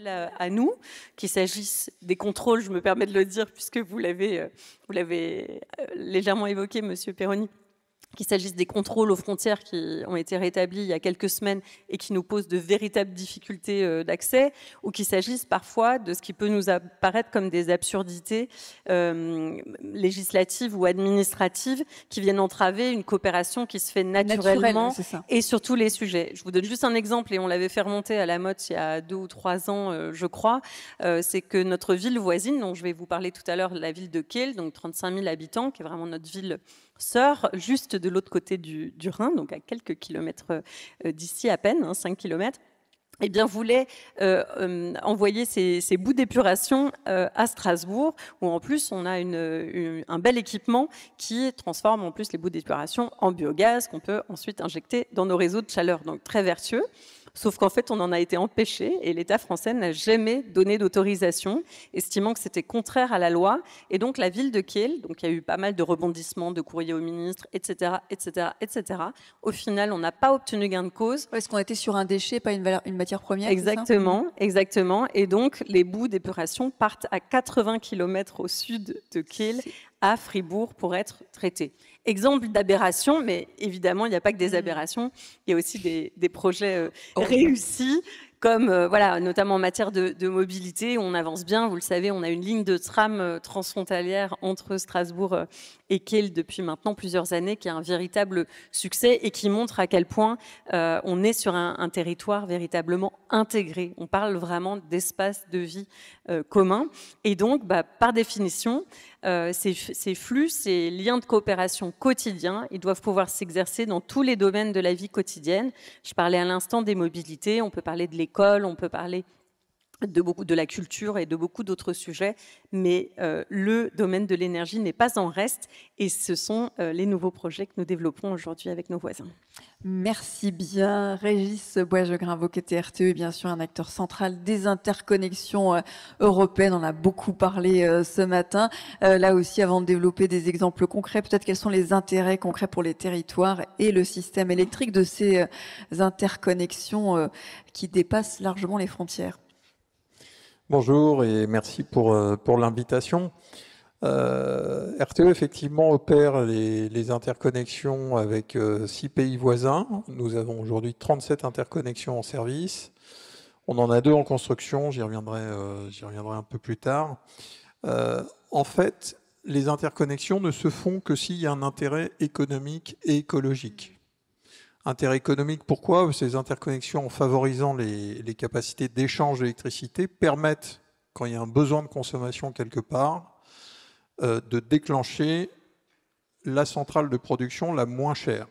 à nous, qu'il s'agisse des contrôles, je me permets de le dire puisque vous l'avez légèrement évoqué, Monsieur Perroni, qu'il s'agisse des contrôles aux frontières qui ont été rétablis il y a quelques semaines et qui nous posent de véritables difficultés d'accès, ou qu'il s'agisse parfois de ce qui peut nous apparaître comme des absurdités législatives ou administratives qui viennent entraver une coopération qui se fait naturellement et sur tous les sujets. Je vous donne juste un exemple, et on l'avait fait remonter à la mode il y a 2 ou 3 ans, je crois, c'est que notre ville voisine, dont je vais vous parler tout à l'heure, la ville de Kehl, donc 35 000 habitants, qui est vraiment notre ville sœur, juste de l'autre côté du Rhin, donc à quelques kilomètres d'ici à peine, 5 kilomètres, eh bien, voulait envoyer ces bouts d'épuration à Strasbourg, où en plus on a un bel équipement qui transforme en plus les bouts d'épuration en biogaz qu'on peut ensuite injecter dans nos réseaux de chaleur, donc très vertueux. Sauf qu'en fait, on en a été empêché et l'État français n'a jamais donné d'autorisation, estimant que c'était contraire à la loi. Et donc, la ville de Kehl, donc il y a eu pas mal de rebondissements, de courriers au ministre, etc., etc., etc. Au final, on n'a pas obtenu gain de cause. Est-ce qu'on était sur un déchet, pas une matière première? Exactement, exactement. Et donc, les bouts d'épuration partent à 80 km au sud de Kehl, à Fribourg, pour être traités. Exemple d'aberration, mais évidemment, il n'y a pas que des aberrations, il y a aussi des projets réussis, comme voilà, notamment en matière de mobilité, on avance bien. Vous le savez, on a une ligne de tram transfrontalière entre Strasbourg et Kehl depuis maintenant plusieurs années, qui a un véritable succès et qui montre à quel point on est sur un territoire véritablement intégré. On parle vraiment d'espace de vie commun. Et donc, par définition, ces flux, ces liens de coopération quotidiens, ils doivent pouvoir s'exercer dans tous les domaines de la vie quotidienne. Je parlais à l'instant des mobilités, on peut parler de l'école, on peut parler de la culture et de beaucoup d'autres sujets, mais le domaine de l'énergie n'est pas en reste, et ce sont les nouveaux projets que nous développons aujourd'hui avec nos voisins. Merci bien. Régis Boisjegrin-Vaux, qui était RTE, bien sûr un acteur central des interconnexions européennes. On en a beaucoup parlé ce matin. Là aussi, avant de développer des exemples concrets, peut-être quels sont les intérêts concrets pour les territoires et le système électrique de ces interconnexions qui dépassent largement les frontières? Bonjour et merci pour l'invitation. RTE, effectivement, opère les interconnexions avec 6 pays voisins. Nous avons aujourd'hui 37 interconnexions en service. On en a 2 en construction, j'y reviendrai un peu plus tard. En fait, les interconnexions ne se font que s'il y a un intérêt économique et écologique. Intérêt économique, pourquoi? Ces interconnexions, en favorisant les capacités d'échange d'électricité, permettent, quand il y a un besoin de consommation quelque part, de déclencher la centrale de production la moins chère.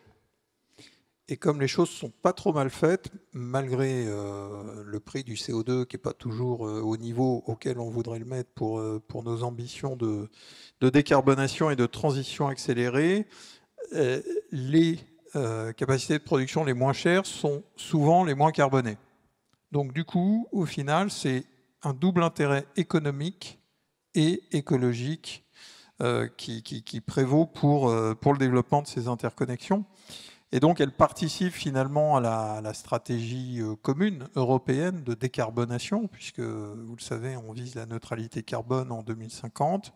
Et comme les choses ne sont pas trop mal faites, malgré le prix du CO2 qui n'est pas toujours au niveau auquel on voudrait le mettre pour nos ambitions de décarbonation et de transition accélérée, les capacités de production les moins chères sont souvent les moins carbonées. Donc du coup, au final, c'est un double intérêt économique et écologique qui prévaut pour le développement de ces interconnexions. Et donc, elles participent finalement à la stratégie commune européenne de décarbonation, puisque, vous le savez, on vise la neutralité carbone en 2050.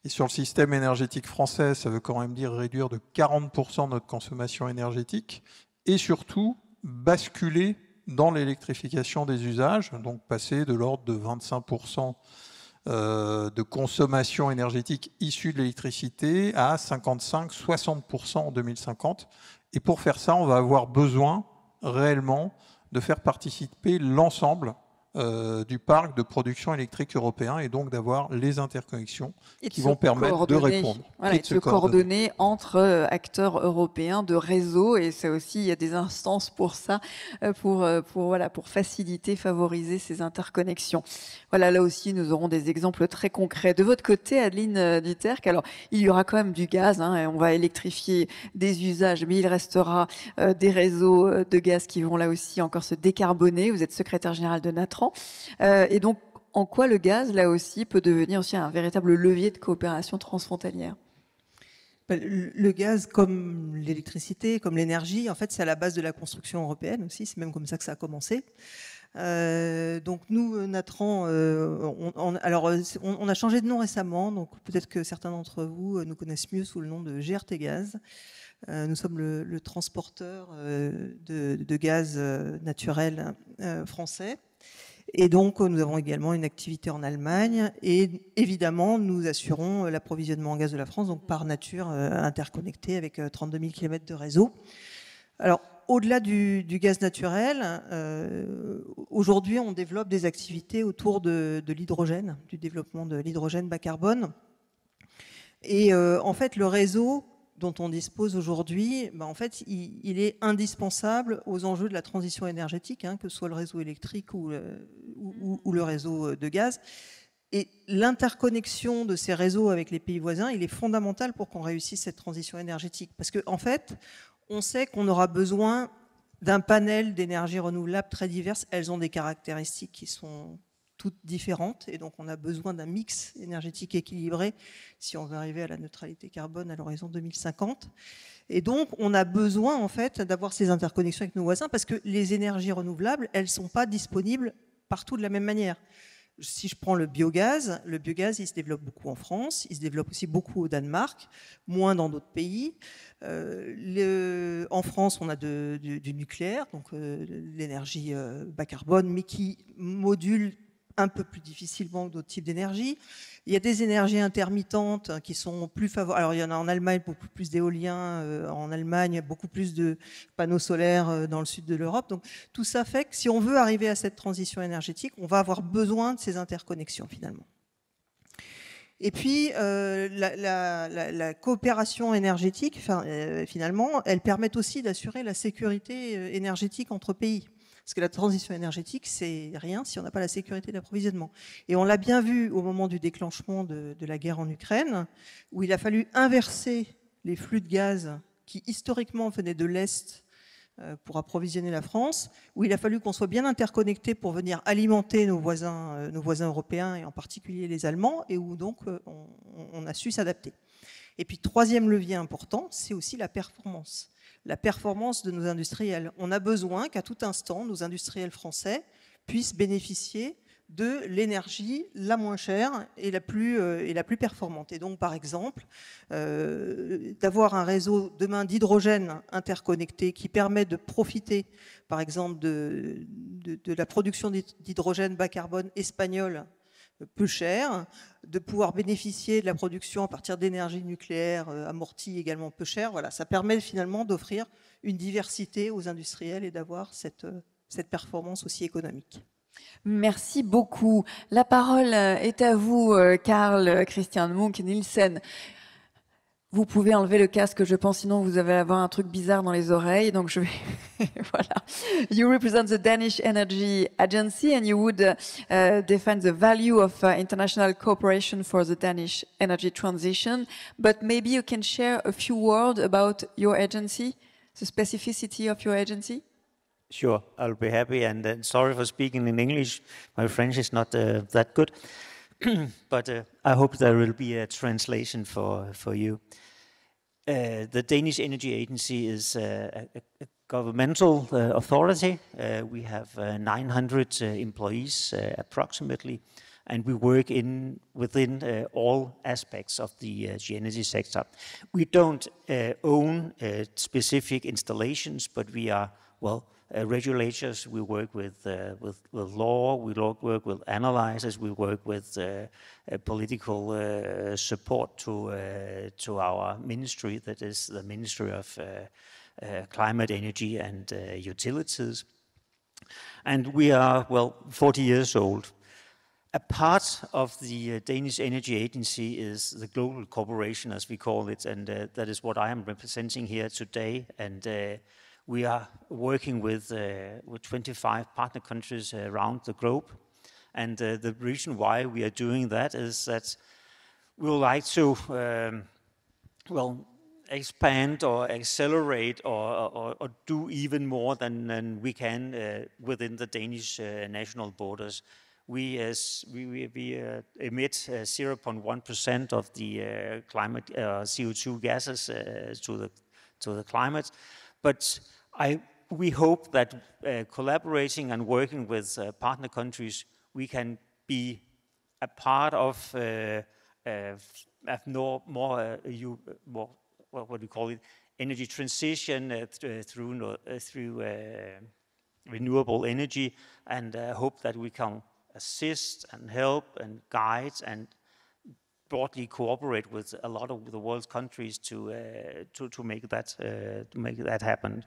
Et sur le système énergétique français, ça veut quand même dire réduire de 40% notre consommation énergétique et surtout basculer dans l'électrification des usages, donc passer de l'ordre de 25% de consommation énergétique issue de l'électricité à 55-60% en 2050. Et pour faire ça, on va avoir besoin réellement de faire participer l'ensemble du parc de production électrique européen, et donc d'avoir les interconnexions qui vont permettre de répondre. Voilà, et de se coordonner entre acteurs européens de réseau, et ça aussi, il y a des instances pour ça, pour faciliter, favoriser ces interconnexions. Voilà, là aussi, nous aurons des exemples très concrets. De votre côté, Adeline Duterque, alors, il y aura quand même du gaz, et on va électrifier des usages, mais il restera des réseaux de gaz qui vont là aussi encore se décarboner. Vous êtes secrétaire général de Natran. Et donc, en quoi le gaz, là aussi, peut devenir aussi un véritable levier de coopération transfrontalière? Le gaz, comme l'électricité, comme l'énergie, en fait, c'est à la base de la construction européenne aussi. C'est même comme ça que ça a commencé. Donc nous, Natran, on a changé de nom récemment, donc peut-être que certains d'entre vous nous connaissent mieux sous le nom de GRT Gaz. Nous sommes le transporteur de gaz naturel français. Et donc, nous avons également une activité en Allemagne. Et évidemment, nous assurons l'approvisionnement en gaz de la France, donc par nature interconnecté avec 32 000 km de réseau. Alors, au-delà du gaz naturel, aujourd'hui, on développe des activités autour de l'hydrogène, du développement de l'hydrogène bas carbone. Et en fait, le réseau dont on dispose aujourd'hui, en fait, il est indispensable aux enjeux de la transition énergétique, que ce soit le réseau électrique ou le réseau de gaz. Et l'interconnexion de ces réseaux avec les pays voisins, il est fondamental pour qu'on réussisse cette transition énergétique. Parce qu'en fait, on sait qu'on aura besoin d'un panel d'énergies renouvelables très diverses. Elles ont des caractéristiques qui sont toutes différentes, et donc on a besoin d'un mix énergétique équilibré si on veut arriver à la neutralité carbone à l'horizon 2050. Et donc on a besoin en fait d'avoir ces interconnexions avec nos voisins, parce que les énergies renouvelables, elles ne sont pas disponibles partout de la même manière. Si je prends le biogaz, il se développe beaucoup en France, il se développe aussi beaucoup au Danemark, moins dans d'autres pays. En France, on a du nucléaire, donc l'énergie bas carbone, mais qui module un peu plus difficilement que d'autres types d'énergie. Il y a des énergies intermittentes qui sont plus favorables. Alors, il y en a en Allemagne beaucoup plus d'éoliens, en Allemagne beaucoup plus de panneaux solaires dans le sud de l'Europe. Donc, tout ça fait que si on veut arriver à cette transition énergétique, on va avoir besoin de ces interconnexions finalement. Et puis, la coopération énergétique, finalement, elle permet aussi d'assurer la sécurité énergétique entre pays. Parce que la transition énergétique, c'est rien si on n'a pas la sécurité d'approvisionnement. Et on l'a bien vu au moment du déclenchement de la guerre en Ukraine, où il a fallu inverser les flux de gaz qui historiquement venaient de l'Est pour approvisionner la France, où il a fallu qu'on soit bien interconnectés pour venir alimenter nos voisins européens, et en particulier les Allemands, et où donc on a su s'adapter. Et puis, troisième levier important, c'est aussi la performance. La performance de nos industriels. On a besoin qu'à tout instant, nos industriels français puissent bénéficier de l'énergie la moins chère et la plus performante. Et donc, par exemple, d'avoir un réseau demain d'hydrogène interconnecté qui permet de profiter, par exemple, de la production d'hydrogène bas carbone espagnol peu cher, de pouvoir bénéficier de la production à partir d'énergie nucléaire amortie également peu cher. Voilà, ça permet finalement d'offrir une diversité aux industriels et d'avoir cette performance aussi économique. Merci beaucoup. La parole est à vous, Carl Christian Munk Nielsen. Vous pouvez enlever le casque, je pense, sinon vous allez avoir un truc bizarre dans les oreilles. Donc je vais, voilà. You represent the Danish Energy Agency and you would defend the value of international cooperation for the Danish energy transition. But maybe you can share a few words about your agency, the specificity of your agency. Sure, I'll be happy. And sorry for speaking in English. My French is not that good. But I hope there will be a translation for you. The Danish Energy Agency is a governmental authority. We have 900 employees approximately, and we work within all aspects of the energy sector. We don't own specific installations, but we are, regulators. We work with law, we work with analyzers, we work with political support to our ministry, that is the Ministry of Climate, Energy and Utilities. And we are, 40 years old. A part of the Danish Energy Agency is the Global Corporation, as we call it, and that is what I am representing here today. And we are working with 25 partner countries around the globe. And the reason why we are doing that is that we would like to, expand or accelerate or do even more than we can within the Danish national borders. We emit 0.1% of the climate CO2 gases to the climate. But I we hope that collaborating and working with partner countries, we can be a part of more what do you call it, energy transition through renewable energy, and hope that we can assist and help and guide and broadly cooperate with a lot of the world's countries to make that happen.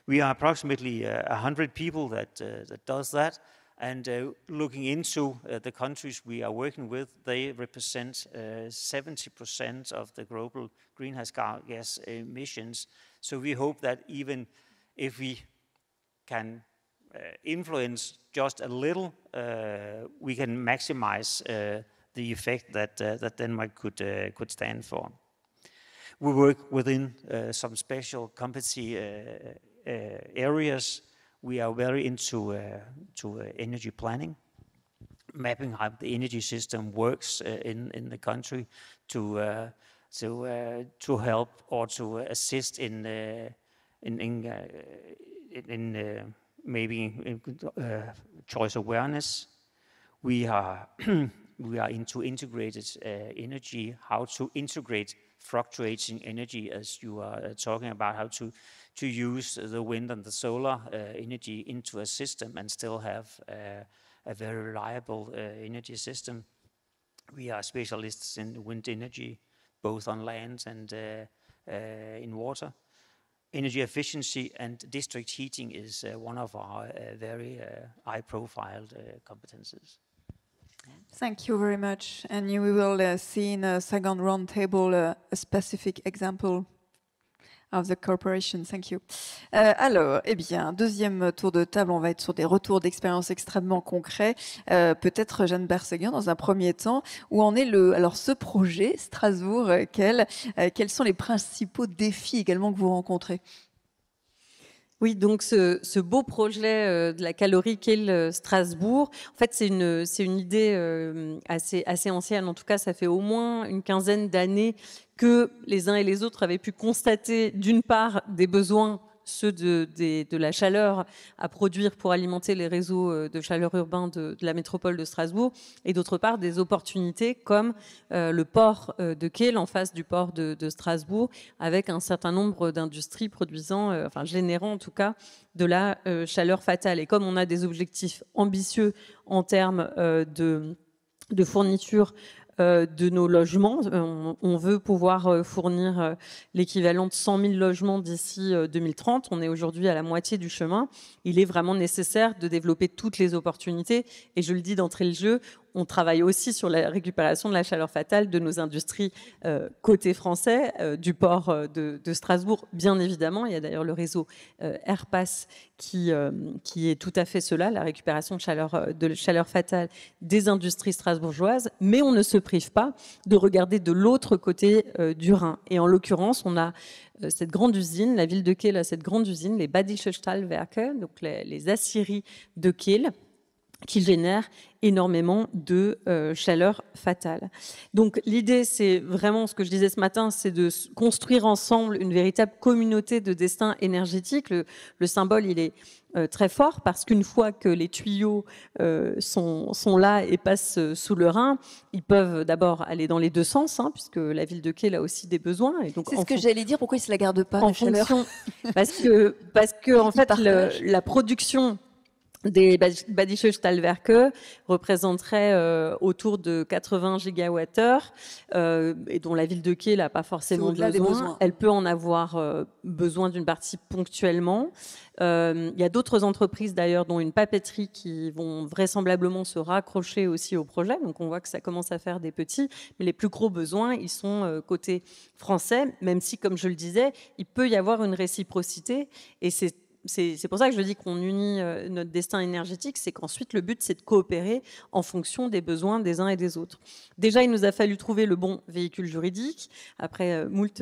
We are approximately 100 people that does that, and looking into the countries we are working with, they represent 70% of the global greenhouse gas emissions. So we hope that even if we can influence just a little, we can maximize the effect that Denmark could stand for. We work within some special competency areas. We are very into energy planning, mapping how the energy system works in the country to help or to assist in maybe choice awareness. We are into integrated energy, how to integrate fluctuating energy, as you are talking about, how to use the wind and the solar energy into a system and still have a very reliable energy system. We are specialists in wind energy, both on land and in water. Energy efficiency and district heating is one of our very high-profile competences. Thank you very much. And we will see in a second roundtable a specific example of the cooperation. Thank you. Alors, eh bien, deuxième tour de table, on va être sur des retours d'expérience extrêmement concrets. Peut-être Jeanne Berseguin, dans un premier temps, où en est ce projet Strasbourg, quels sont les principaux défis également que vous rencontrez? Oui, donc ce beau projet de la calorie Kehl Strasbourg, en fait, c'est une idée assez ancienne. En tout cas, ça fait au moins une quinzaine d'années que les uns et les autres avaient pu constater, d'une part, des besoins, ceux de la chaleur à produire pour alimenter les réseaux de chaleur urbains de la métropole de Strasbourg, et d'autre part des opportunités comme le port de Kehl en face du port de Strasbourg, avec un certain nombre d'industries produisant, générant en tout cas de la chaleur fatale. Et comme on a des objectifs ambitieux en termes de fourniture de nos logements. On veut pouvoir fournir l'équivalent de 100 000 logements d'ici 2030. On est aujourd'hui à la moitié du chemin. Il est vraiment nécessaire de développer toutes les opportunités. Et je le dis d'entrée de jeu, on travaille aussi sur la récupération de la chaleur fatale de nos industries côté français, du port de Strasbourg, bien évidemment. Il y a d'ailleurs le réseau Airpass qui est tout à fait cela, la récupération de chaleur fatale des industries strasbourgeoises. Mais on ne se prive pas de regarder de l'autre côté du Rhin. Et en l'occurrence, on a cette grande usine, la ville de Kehl a cette grande usine, les Badische Stahlwerke, donc les aciéries de Kehl, qui génèrent énormément de chaleur fatale. Donc l'idée, c'est vraiment ce que je disais ce matin, c'est de construire ensemble une véritable communauté de destin énergétique. Le symbole, il est très fort parce qu'une fois que les tuyaux sont là et passent sous le Rhin, ils peuvent d'abord aller dans les deux sens, puisque la ville de Kehl a aussi des besoins. C'est ce que j'allais dire, pourquoi ils ne se la gardent pas, la chaleur parce que en fait, la production des Badische Stahlwerke représenterait autour de 80 gigawattheures et dont la ville de Kehl n'a pas forcément besoin. Elle peut en avoir besoin d'une partie ponctuellement. Il y a d'autres entreprises d'ailleurs, dont une papeterie, qui vont vraisemblablement se raccrocher aussi au projet. Donc on voit que ça commence à faire des petits, mais les plus gros besoins, ils sont côté français, même si, comme je le disais, il peut y avoir une réciprocité. Et c'est pour ça que je dis qu'on unit notre destin énergétique, c'est qu'ensuite le but, c'est de coopérer en fonction des besoins des uns et des autres. Déjà, il nous a fallu trouver le bon véhicule juridique. Après moult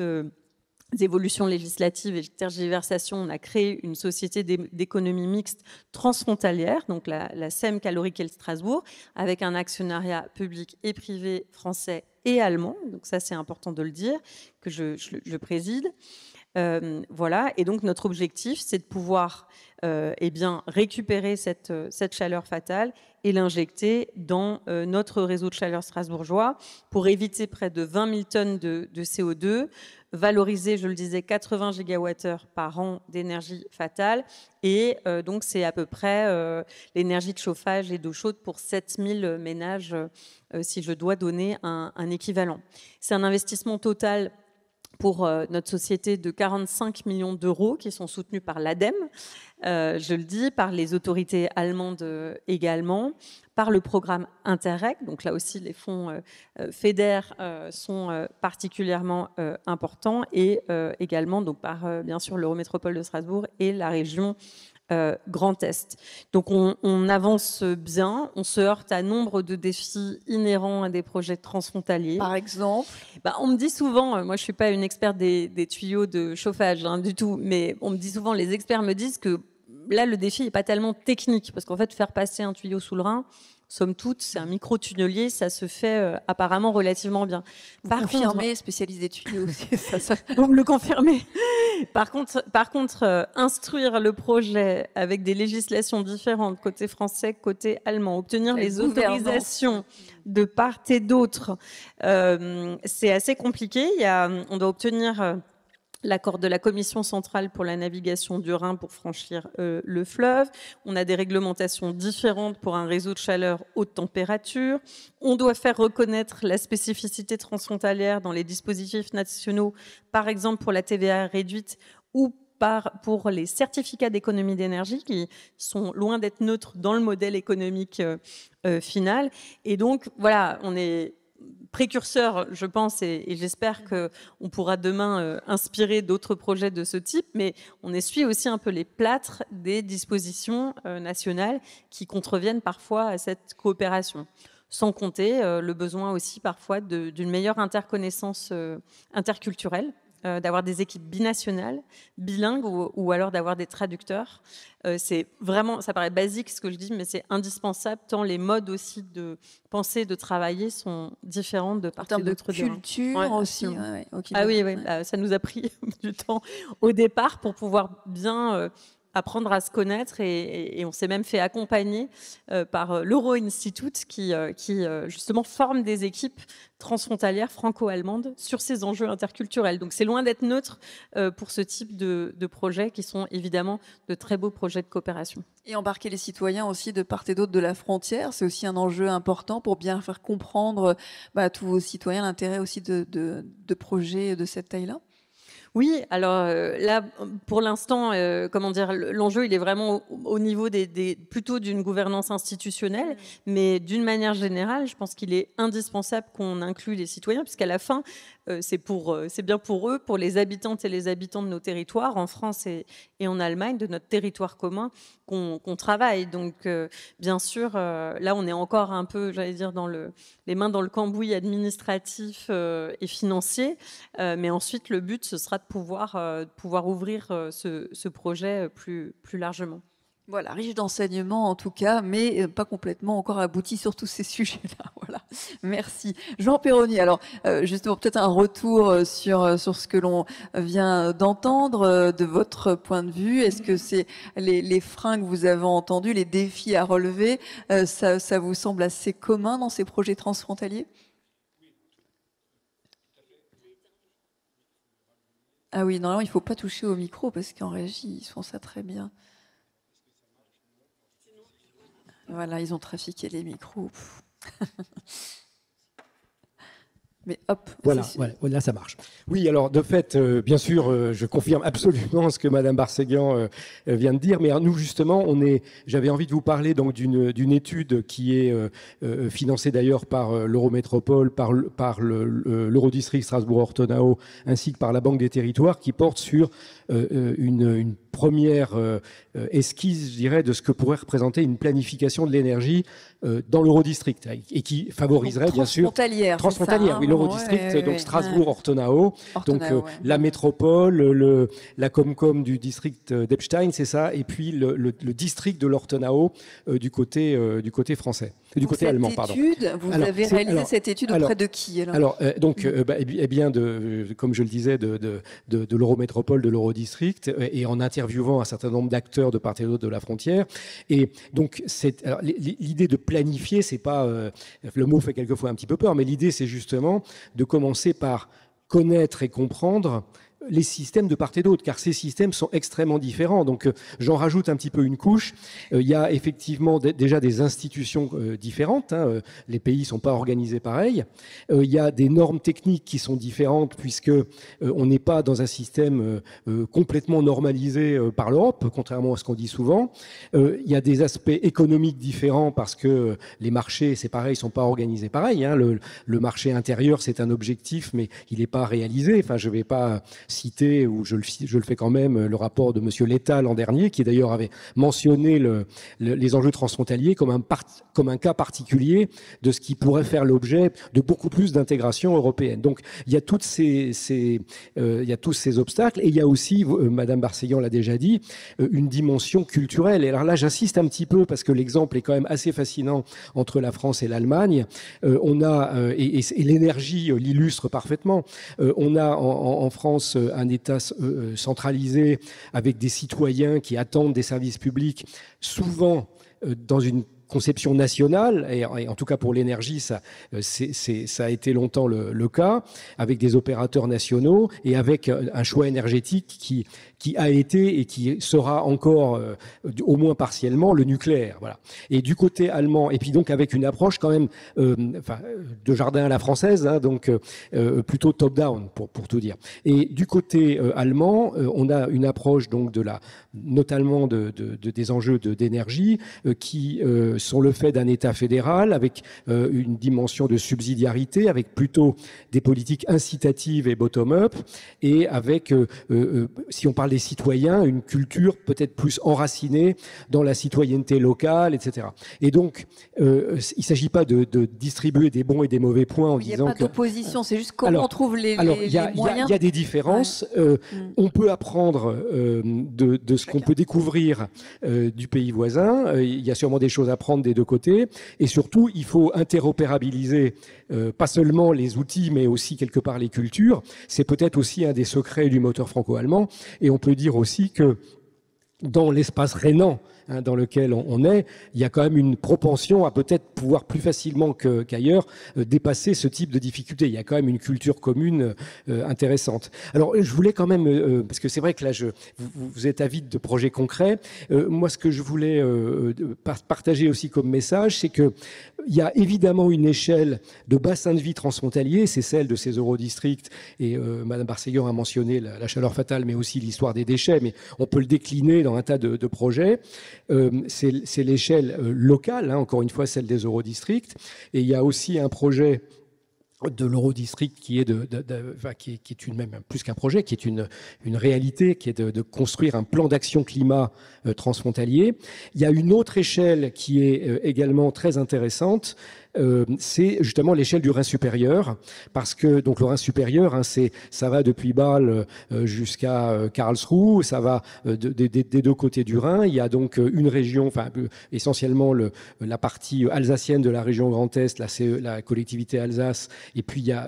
évolutions législatives et tergiversations, on a créé une société d'économie mixte transfrontalière, donc la SEM Calorie Kehl Strasbourg, avec un actionnariat public et privé français et allemand. Donc ça, c'est important de le dire, que je préside. Voilà. Et donc notre objectif, c'est de pouvoir récupérer cette chaleur fatale et l'injecter dans notre réseau de chaleur strasbourgeois pour éviter près de 20 000 tonnes de CO2, valoriser, je le disais, 80 gigawattheures par an d'énergie fatale. Et donc, c'est à peu près l'énergie de chauffage et d'eau chaude pour 7000 ménages, si je dois donner un équivalent. C'est un investissement total pour notre société de 45 millions d'euros qui sont soutenus par l'ADEME, je le dis, par les autorités allemandes également, par le programme Interreg. Donc là aussi, les fonds FEDER sont particulièrement importants et également donc, par, bien sûr, l'Eurométropole de Strasbourg et la région Grand Est. Donc on avance bien, on se heurte à nombre de défis inhérents à des projets transfrontaliers. Par exemple, on me dit souvent, moi je ne suis pas une experte des tuyaux de chauffage du tout, mais on me dit souvent, les experts me disent que là le défi n'est pas tellement technique, parce qu'en fait faire passer un tuyau sous le Rhin, somme toute, c'est un micro-tunnelier, ça se fait apparemment relativement bien. Vous confirmez, spécialiste des tuyaux aussi. Vous me le confirmez. Par contre, instruire le projet avec des législations différentes, côté français, côté allemand, obtenir les autorisations de part et d'autre, c'est assez compliqué. On doit obtenir l'accord de la Commission centrale pour la navigation du Rhin pour franchir le fleuve. On a des réglementations différentes pour un réseau de chaleur haute température. On doit faire reconnaître la spécificité transfrontalière dans les dispositifs nationaux, par exemple pour la TVA réduite ou pour les certificats d'économie d'énergie qui sont loin d'être neutres dans le modèle économique final. Et donc, voilà, on est précurseur, je pense, et j'espère qu'on pourra demain inspirer d'autres projets de ce type, mais on essuie aussi un peu les plâtres des dispositions nationales qui contreviennent parfois à cette coopération. Sans compter le besoin aussi parfois d'une meilleure interconnaissance interculturelle, d'avoir des équipes binationales, bilingues ou alors d'avoir des traducteurs. C'est vraiment, ça paraît basique ce que je dis, mais c'est indispensable tant les modes aussi de penser, de travailler sont différents de part et d'autre. En termes de culture aussi. Okay. Ah oui, ça nous a pris du temps au départ pour pouvoir bien apprendre à se connaître et on s'est même fait accompagner par l'Euro Institute qui justement forme des équipes transfrontalières franco-allemandes sur ces enjeux interculturels. Donc c'est loin d'être neutre pour ce type de projets qui sont évidemment de très beaux projets de coopération. Et embarquer les citoyens aussi de part et d'autre de la frontière, c'est aussi un enjeu important pour bien faire comprendre à tous vos citoyens l'intérêt aussi de projets de cette taille-là. Oui, alors là, pour l'instant, l'enjeu, il est vraiment au niveau plutôt d'une gouvernance institutionnelle, mais d'une manière générale, je pense qu'il est indispensable qu'on inclue les citoyens, puisqu'à la fin, c'est bien pour eux, pour les habitantes et les habitants de nos territoires, en France et en Allemagne, de notre territoire commun, qu'on travaille. Donc, bien sûr, là, on est encore un peu, j'allais dire, les mains dans le cambouis administratif et financier, mais ensuite, le but, ce sera de pouvoir ouvrir ce projet plus largement. Voilà, riche d'enseignements en tout cas, mais pas complètement encore abouti sur tous ces sujets-là. Voilà, merci. Jean Perroni, alors justement peut-être un retour sur ce que l'on vient d'entendre de votre point de vue. Est-ce que c'est les freins que vous avez entendus, les défis à relever, ça vous semble assez commun dans ces projets transfrontaliers ? Ah oui, normalement il ne faut pas toucher au micro parce qu'en régie ils font ça très bien. Voilà, ils ont trafiqué les micros. Mais hop. Voilà, là ça marche. Oui, alors de fait, bien sûr, je confirme absolument ce que Madame Barséguian vient de dire. Mais nous, justement, j'avais envie de vous parler donc d'une étude qui est financée d'ailleurs par l'Eurométropole, par l'Eurodistrict Strasbourg-Ortenau, ainsi que par la Banque des Territoires, qui porte sur une première esquisse, je dirais, de ce que pourrait représenter une planification de l'énergie dans l'Eurodistrict et qui favoriserait bien sûr transfrontalière. Oui, l'Eurodistrict, donc Strasbourg-Ortenau, donc la métropole, la Comcom du district d'Epstein, c'est ça, et puis le district de l'Ortenau du côté français. Du côté allemand, pardon. Vous avez réalisé cette étude auprès de qui comme je le disais, de l'Eurométropole, de l'Eurodistrict, et en interviewant un certain nombre d'acteurs de part et d'autre de la frontière. Et donc, l'idée de planifier, c'est pas... le mot fait quelquefois un petit peu peur, mais l'idée, c'est justement de commencer par connaître et comprendre les systèmes de part et d'autre, car ces systèmes sont extrêmement différents. Donc, j'en rajoute un petit peu une couche. Il y a effectivement déjà des institutions différentes. Les pays ne sont pas organisés pareil. Il y a des normes techniques qui sont différentes, puisque on n'est pas dans un système complètement normalisé par l'Europe, contrairement à ce qu'on dit souvent. Il y a des aspects économiques différents, parce que les marchés, c'est pareil, ne sont pas organisés pareil. Le marché intérieur, c'est un objectif, mais il n'est pas réalisé. Enfin, je ne vais pas citer, ou je le fais quand même, le rapport de M. Letta l'an dernier, qui d'ailleurs avait mentionné les enjeux transfrontaliers comme un cas particulier de ce qui pourrait faire l'objet de beaucoup plus d'intégration européenne. Donc il y a tous ces obstacles, et il y a aussi, Madame Barseguian l'a déjà dit, une dimension culturelle. Et alors là, j'insiste un petit peu, parce que l'exemple est quand même assez fascinant entre la France et l'Allemagne. Et l'énergie l'illustre parfaitement. On a en France un État centralisé avec des citoyens qui attendent des services publics, souvent dans une conception nationale, et en tout cas pour l'énergie, ça a été longtemps le cas, avec des opérateurs nationaux et avec un choix énergétique qui a été et qui sera encore, au moins partiellement, le nucléaire. Voilà. Et du côté allemand, et puis donc avec une approche quand même de jardin à la française, donc plutôt top-down, pour tout dire. Et du côté allemand, on a une approche donc notamment des enjeux d'énergie qui sont le fait d'un État fédéral avec une dimension de subsidiarité, avec plutôt des politiques incitatives et bottom-up, et avec, si on parle des citoyens, une culture peut-être plus enracinée dans la citoyenneté locale, etc. Et donc, il ne s'agit pas de distribuer des bons et des mauvais points en disant que... Il n'y a pas d'opposition, c'est juste comment on trouve les moyens. Il y a des différences. On peut apprendre de ce qu'on peut découvrir du pays voisin. Il y a sûrement des choses à prendre des deux côtés. Et surtout, il faut interopérabiliser pas seulement les outils, mais aussi quelque part les cultures. C'est peut-être aussi un des secrets du moteur franco-allemand. Et on peut dire aussi que dans l'espace rhénan dans lequel on est, il y a quand même une propension à peut-être pouvoir plus facilement qu'ailleurs dépasser ce type de difficultés. Il y a quand même une culture commune intéressante. Alors, je voulais quand même, parce que c'est vrai que là, vous êtes avide de projets concrets. Moi, ce que je voulais partager aussi comme message, c'est que il y a évidemment une échelle de bassin de vie transfrontalier, c'est celle de ces eurodistricts, et Madame Barseguian a mentionné la chaleur fatale, mais aussi l'histoire des déchets, mais on peut le décliner dans un tas de projets. C'est l'échelle locale, encore une fois celle des eurodistricts, et il y a aussi un projet de l'Eurodistrict qui est même plus qu'un projet, qui est une réalité, qui est de construire un plan d'action climat transfrontalier. Il y a une autre échelle qui est également très intéressante, c'est justement l'échelle du Rhin supérieur, parce que donc le Rhin supérieur, ça va depuis Bâle jusqu'à Karlsruhe, ça va des deux côtés du Rhin. Il y a donc une région, essentiellement la partie alsacienne de la région Grand Est, la collectivité Alsace, et puis il y a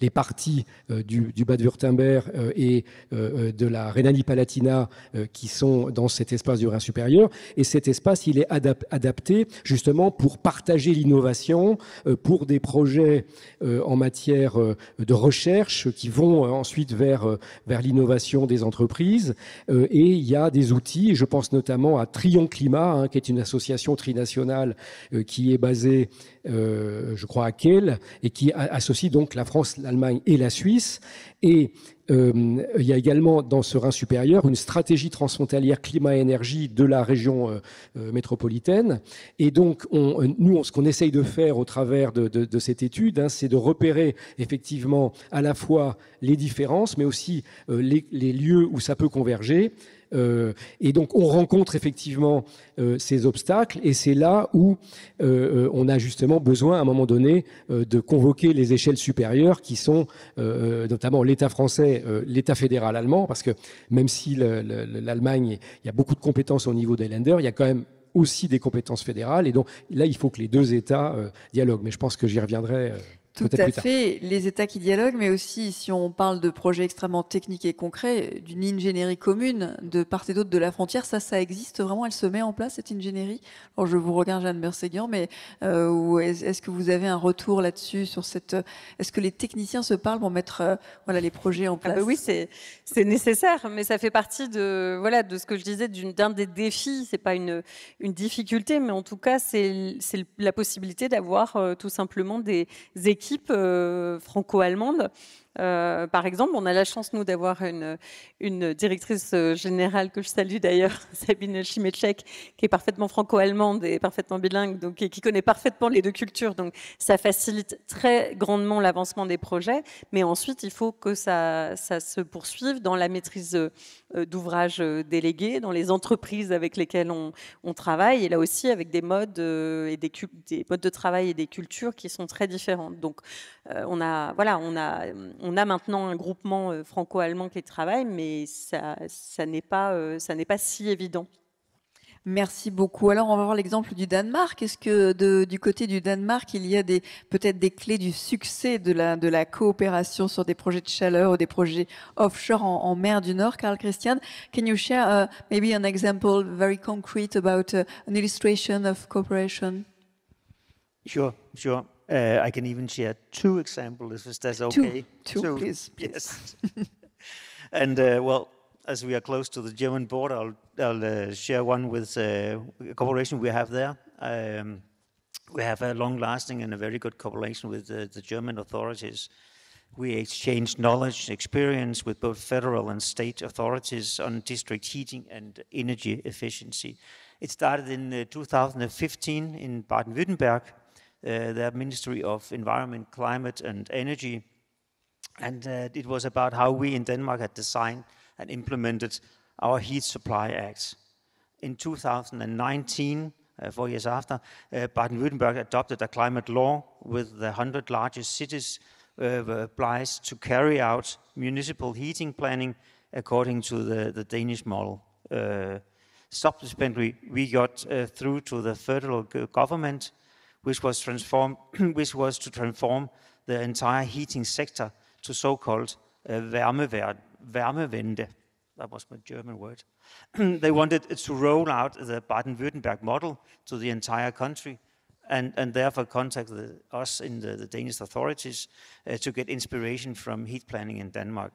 les parties du Bade-Wurtemberg et de la Rhénanie-Palatinat qui sont dans cet espace du Rhin supérieur. Et cet espace, il est adapté justement pour partager l'innovation, pour des projets en matière de recherche qui vont ensuite vers l'innovation des entreprises. Et il y a des outils, je pense notamment à Trion Climat, qui est une association trinationale qui est basée, je crois, à Kehl, et qui associe donc la France, l'Allemagne et la Suisse. Et il y a également dans ce Rhin supérieur une stratégie transfrontalière climat-énergie de la région métropolitaine. Et donc, nous, ce qu'on essaye de faire au travers de cette étude, c'est de repérer effectivement à la fois les différences, mais aussi les lieux où ça peut converger. Et donc, on rencontre effectivement ces obstacles, et c'est là où on a justement besoin, à un moment donné, de convoquer les échelles supérieures qui sont notamment l'État français, l'État fédéral allemand, parce que même si l'Allemagne, il y a beaucoup de compétences au niveau des Länder, il y a quand même aussi des compétences fédérales. Et donc là, il faut que les deux États dialoguent. Mais je pense que j'y reviendrai Tout peut-être à plus tard. fait, les États qui dialoguent, mais aussi, si on parle de projets extrêmement techniques et concrets, d'une ingénierie commune de part et d'autre de la frontière, ça existe vraiment, elle se met en place, cette ingénierie. Alors, je vous regarde, Jeanne Berséguian, mais est-ce que vous avez un retour là-dessus, sur cette... Est-ce que les techniciens se parlent pour mettre voilà, les projets en place? Oui, c'est nécessaire, mais ça fait partie de, voilà, de ce que je disais, d'un des défis. C'est pas une difficulté, mais en tout cas, c'est la possibilité d'avoir tout simplement des équipes franco-allemandes. Par exemple, on a la chance, nous, d'avoir une directrice générale, que je salue d'ailleurs, Sabine Schimeczek, qui est parfaitement franco-allemande et parfaitement bilingue, donc, et qui connaît parfaitement les deux cultures. Donc, ça facilite très grandement l'avancement des projets. Mais ensuite, il faut que ça se poursuive dans la maîtrise d'ouvrages délégués, dans les entreprises avec lesquelles on travaille, et là aussi avec des modes, et des modes de travail et des cultures qui sont très différentes. Donc, on a maintenant un groupement franco-allemand qui travaille, mais ça n'est pas si évident. Merci beaucoup. Alors, on va voir l'exemple du Danemark. Est-ce que du côté du Danemark, il y a peut-être des clés du succès de la coopération sur des projets de chaleur ou des projets offshore en mer du Nord? Carl Christian, can you share maybe an example very concrete about an illustration of cooperation? Sure. I can even share 2 examples, if that's okay. Two, please. Yes. And well, as we are close to the German border, I'll share one with cooperation we have there. We have a long-lasting and a very good cooperation with the German authorities. We exchange knowledge, experience with both federal and state authorities on district heating and energy efficiency. It started in 2015 in Baden-Württemberg, the Ministry of Environment, Climate and Energy. And it was about how we in Denmark had designed and implemented our Heat Supply Act. In 2019, 4 years after, Baden-Württemberg adopted a climate law with the 100 largest cities were obliged to carry out municipal heating planning according to the Danish model. Subsequently, we got through to the federal government, which was to transform the entire heating sector to so-called Wärmewende. That was my German word. They wanted to roll out the Baden-Württemberg model to the entire country, and therefore contacted us in the Danish authorities to get inspiration from heat planning in Denmark.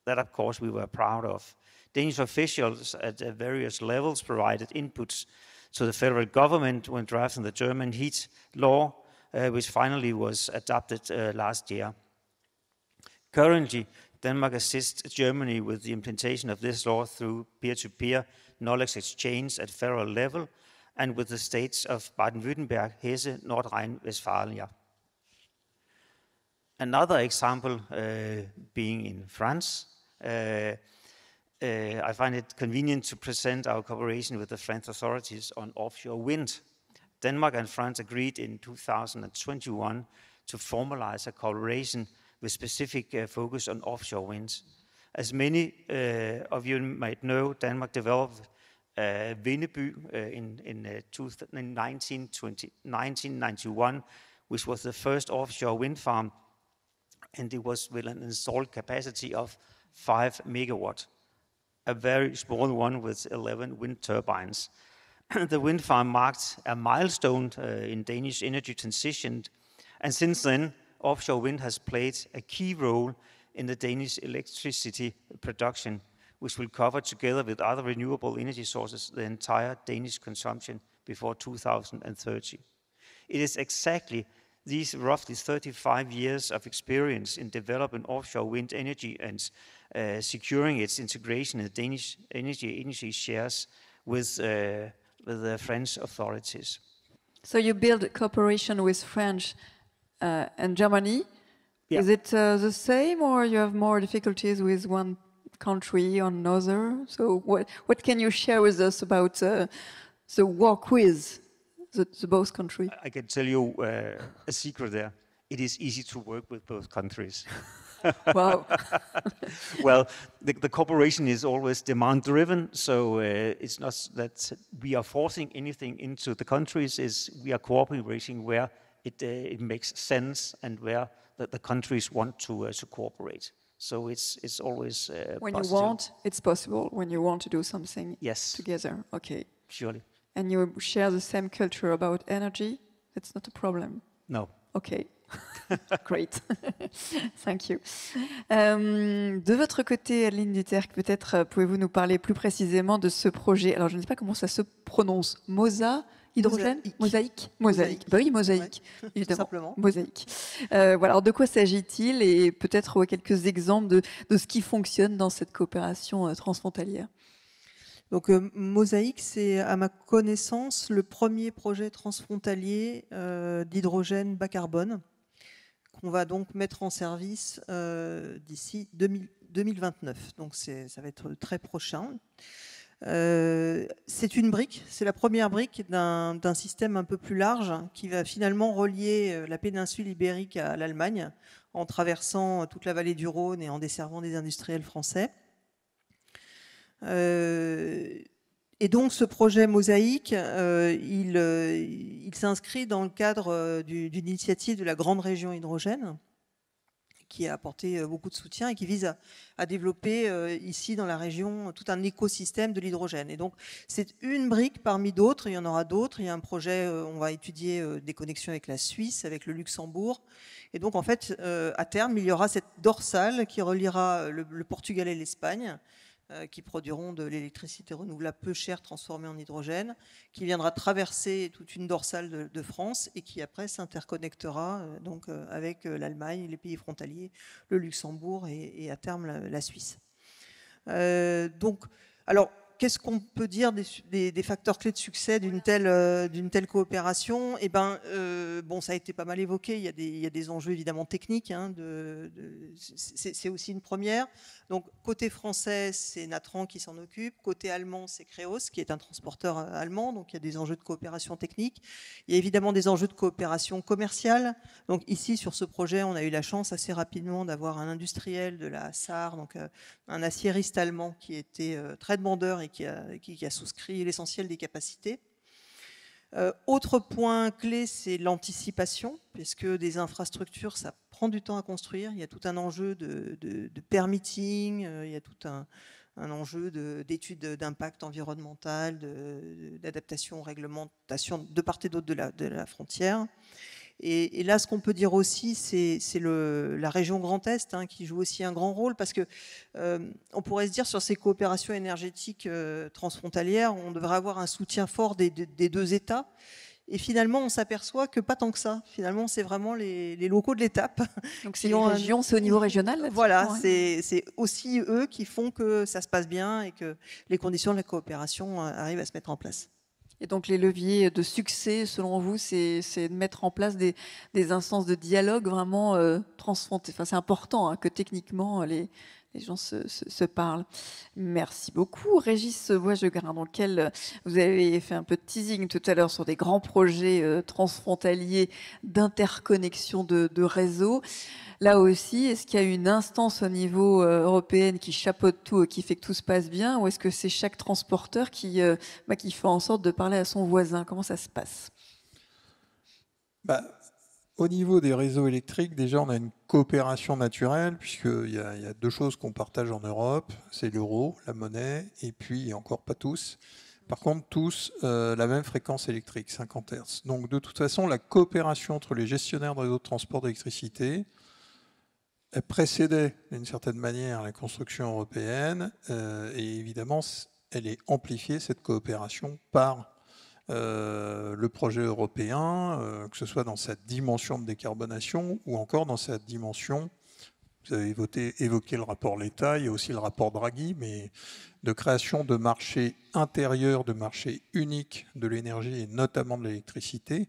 That, of course, we were proud of. Danish officials at various levels provided inputs to the federal government when drafting the German heat law, which finally was adopted last year. Currently, Denmark assists Germany with the implementation of this law through peer-to-peer knowledge exchange at federal level and with the states of Baden-Württemberg, Hesse, Nordrhein-Westphalia. Another example being in France. I find it convenient to present our cooperation with the French authorities on offshore wind. Denmark and France agreed in 2021 to formalize a cooperation with specific focus on offshore winds. As many of you might know, Denmark developed Vindeby in 1991, which was the first offshore wind farm, and it was with an installed capacity of 5 megawatt, a very small one with 11 wind turbines. The wind farm marked a milestone in Danish energy transition, and since then, offshore wind has played a key role in the Danish electricity production, which will cover, together with other renewable energy sources, the entire Danish consumption before 2030. It is exactly these roughly 35 years of experience in developing offshore wind energy and securing its integration in the Danish energy shares with the French authorities. So you build cooperation with French and Germany. Yeah. Is it the same, or you have more difficulties with one country or another? So what can you share with us about the work with the both countries? I can tell you a secret there. It is easy to work with both countries. Wow. Well, the cooperation is always demand-driven, so it's not that we are forcing anything into the countries. We are cooperating where it makes sense and where the countries want to cooperate. So it's always When positive. you want, it's possible. When you want to do something Yes, together, okay. surely. And you share the same culture about energy, it's not a problem. No. Okay. Great. Thank you. De votre côté, Adeline Duterque, peut-être pouvez-vous nous parler plus précisément de ce projet. Alors, je ne sais pas comment ça se prononce. MOSA hydrogène. Mosaïque. Mosaïque. Bah oui, mosaïque. Ouais, évidemment. simplement. Mosaïque. Voilà. Alors, de quoi s'agit-il et peut-être quelques exemples de ce qui fonctionne dans cette coopération transfrontalière. Donc Mosaïque, c'est à ma connaissance le premier projet transfrontalier d'hydrogène bas carbone qu'on va donc mettre en service d'ici 2029. Donc ça va être très prochain. C'est une brique, c'est la première brique d'un système un peu plus large qui va finalement relier la péninsule ibérique à l'Allemagne en traversant toute la vallée du Rhône et en desservant des industriels français. Et donc ce projet Mosaïque, il s'inscrit dans le cadre d'une initiative de la Grande Région Hydrogène qui a apporté beaucoup de soutien et qui vise à développer ici dans la région tout un écosystème de l'hydrogène. Et donc c'est une brique parmi d'autres, il y en aura d'autres. Il y a un projet, on va étudier des connexions avec la Suisse, avec le Luxembourg. Et donc en fait, à terme, il y aura cette dorsale qui reliera le Portugal et l'Espagne, qui produiront de l'électricité renouvelable peu chère transformée en hydrogène, qui viendra traverser toute une dorsale de France et qui après s'interconnectera donc avec l'Allemagne, les pays frontaliers, le Luxembourg et à terme la Suisse. Donc, alors, qu'est-ce qu'on peut dire des facteurs clés de succès d'une telle coopération? Eh ben, bon, ça a été pas mal évoqué. Il y a des enjeux évidemment techniques. Hein, c'est aussi une première. Donc, côté français, c'est Natran qui s'en occupe. Côté allemand, c'est Kreos, qui est un transporteur allemand. Donc, il y a des enjeux de coopération technique. Il y a évidemment des enjeux de coopération commerciale. Donc, ici, sur ce projet, on a eu la chance assez rapidement d'avoir un industriel de la Sarre, donc un aciériste allemand qui était très demandeur et qui a souscrit l'essentiel des capacités. Autre point clé, c'est l'anticipation, puisque des infrastructures, ça prend du temps à construire. Il y a tout un enjeu de permitting, il y a tout un enjeu d'études d'impact environnemental, d'adaptation aux réglementations de part et d'autre de la frontière. Et là, ce qu'on peut dire aussi, c'est la région Grand Est hein, qui joue aussi un grand rôle, parce que on pourrait se dire sur ces coopérations énergétiques transfrontalières, on devrait avoir un soutien fort des deux États. Et finalement, on s'aperçoit que pas tant que ça. Finalement, c'est vraiment les locaux de l'étape. Donc c'est les régions, c'est au niveau régional. Voilà, ouais. c'est aussi eux qui font que ça se passe bien et que les conditions de la coopération arrivent à se mettre en place. Et donc les leviers de succès, selon vous, c'est de mettre en place des instances de dialogue vraiment transfrontalières. Enfin, c'est important hein, que techniquement les gens se parlent. Merci beaucoup. Régis Boisgegrain, dans lequel vous avez fait un peu de teasing tout à l'heure sur des grands projets transfrontaliers d'interconnexion de réseaux. Là aussi, est-ce qu'il y a une instance au niveau européen qui chapeaute tout et qui fait que tout se passe bien, ou est-ce que c'est chaque transporteur qui fait en sorte de parler à son voisin? Comment ça se passe? Au niveau des réseaux électriques, déjà, on a une coopération naturelle, puisqu'il y a deux choses qu'on partage en Europe, c'est l'euro, la monnaie, et puis, encore pas tous, par contre, tous la même fréquence électrique, 50 Hz. Donc, de toute façon, la coopération entre les gestionnaires de réseaux de transport d'électricité, elle précédait d'une certaine manière la construction européenne et évidemment elle est amplifiée cette coopération par le projet européen, que ce soit dans sa dimension de décarbonation ou encore dans sa dimension, vous avez évoqué le rapport l'État, il y a aussi le rapport Draghi, mais de création de marchés intérieurs, de marchés uniques de l'énergie et notamment de l'électricité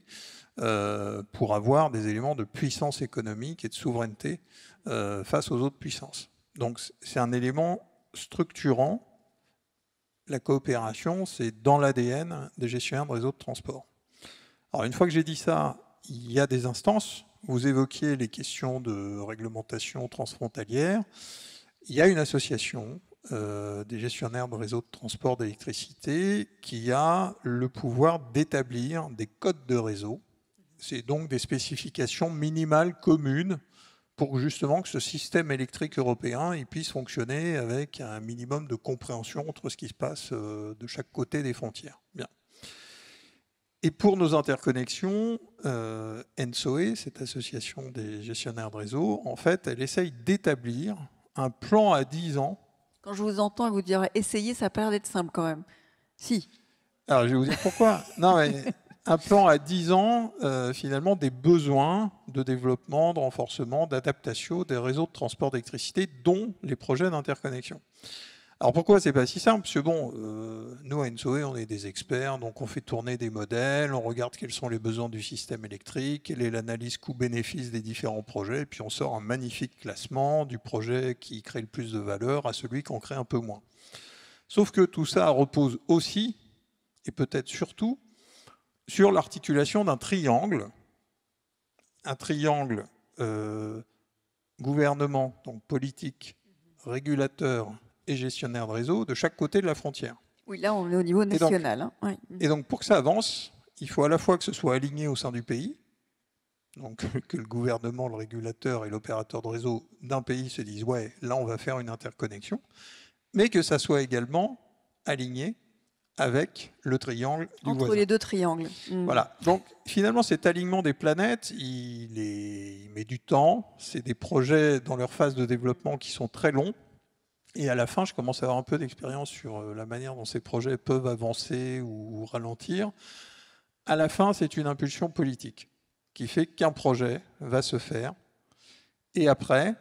pour avoir des éléments de puissance économique et de souveraineté face aux autres puissances. Donc c'est un élément structurant. La coopération, c'est dans l'ADN des gestionnaires de réseaux de transport. Alors une fois que j'ai dit ça, il y a des instances vous évoquiez les questions de réglementation transfrontalière. Il y a une association des gestionnaires de réseaux de transport d'électricité qui a le pouvoir d'établir des codes de réseau. C'est donc des spécifications minimales communes pour justement que ce système électrique européen il puisse fonctionner avec un minimum de compréhension entre ce qui se passe de chaque côté des frontières. Bien. Et pour nos interconnexions, ENTSO-E, cette association des gestionnaires de réseau, en fait, elle essaye d'établir un plan à 10 ans. Quand je vous entends vous dire essayer, ça a pas l'air d'être simple quand même. Si. Alors, je vais vous dire pourquoi. Non, mais un plan à 10 ans, finalement, des besoins de développement, de renforcement, d'adaptation des réseaux de transport d'électricité, dont les projets d'interconnexion. Alors, pourquoi c'est pas si simple? Parce que, bon, nous, à ENTSO-E, on est des experts, donc on fait tourner des modèles, on regarde quels sont les besoins du système électrique, quelle est l'analyse coût-bénéfice des différents projets, et puis on sort un magnifique classement du projet qui crée le plus de valeur à celui qui en crée un peu moins. Sauf que tout ça repose aussi, et peut-être surtout, sur l'articulation d'un triangle. Un triangle gouvernement, donc politique, régulateur et gestionnaire de réseau de chaque côté de la frontière. Oui, là, on est au niveau national. Et donc, pour que ça avance, il faut à la fois que ce soit aligné au sein du pays, donc que le gouvernement, le régulateur et l'opérateur de réseau d'un pays se disent « ouais, là, on va faire une interconnexion », mais que ça soit également aligné avec le triangle du voisin. Entre les deux triangles. Voilà. Donc, finalement, cet alignement des planètes, il met du temps. C'est des projets dans leur phase de développement qui sont très longs. Et à la fin, je commence à avoir un peu d'expérience sur la manière dont ces projets peuvent avancer ou ralentir. À la fin, c'est une impulsion politique qui fait qu'un projet va se faire. Et après,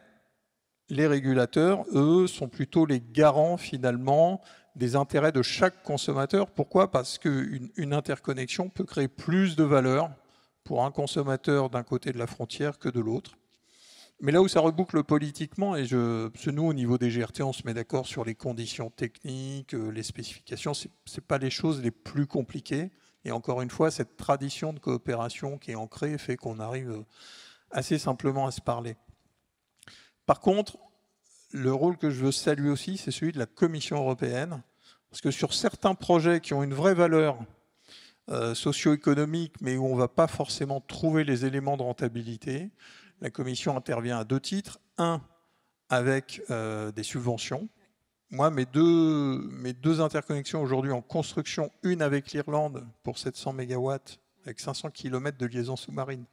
les régulateurs, eux, sont plutôt les garants, finalement, des intérêts de chaque consommateur. Pourquoi? Parce qu'une interconnexion peut créer plus de valeur pour un consommateur d'un côté de la frontière que de l'autre. Mais là où ça reboucle politiquement, et nous, au niveau des GRT, on se met d'accord sur les conditions techniques, les spécifications, ce n'est pas les choses les plus compliquées. Et encore une fois, cette tradition de coopération qui est ancrée fait qu'on arrive assez simplement à se parler. Par contre, le rôle que je veux saluer aussi, c'est celui de la Commission européenne. Parce que sur certains projets qui ont une vraie valeur socio-économique, mais où on ne va pas forcément trouver les éléments de rentabilité, la Commission intervient à deux titres. Un, avec des subventions. Moi, mes deux interconnexions aujourd'hui en construction, une avec l'Irlande pour 700 MW, avec 500 km de liaison sous-marine,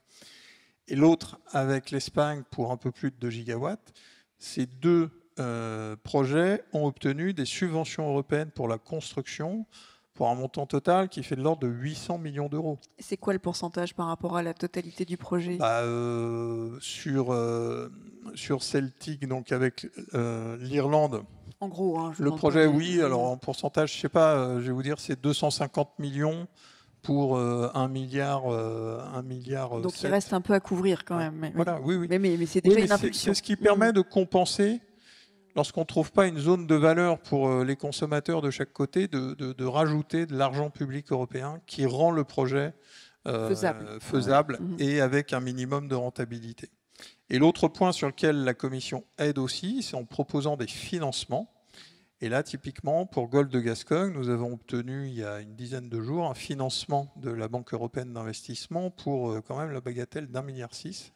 et l'autre avec l'Espagne pour un peu plus de 2 gigawatts, ces deux projets ont obtenu des subventions européennes pour la construction pour un montant total qui fait de l'ordre de 800 millions d'euros. C'est quoi le pourcentage par rapport à la totalité du projet? Sur Celtic, donc avec l'Irlande, en gros, le projet, oui, alors en pourcentage, je ne sais pas, je vais vous dire, c'est 250 millions pour 1 milliard. Donc 7. Il reste un peu à couvrir quand même. Mais, voilà, oui. Mais c'est déjà une impulsion. C'est ce qui permet de compenser, lorsqu'on ne trouve pas une zone de valeur pour les consommateurs de chaque côté, de rajouter de l'argent public européen qui rend le projet faisable et avec un minimum de rentabilité. Et l'autre point sur lequel la Commission aide aussi, c'est en proposant des financements. Et là, typiquement, pour Golfe de Gascogne, nous avons obtenu, il y a une dizaine de jours, un financement de la Banque européenne d'investissement pour quand même la bagatelle d'1,6 milliard,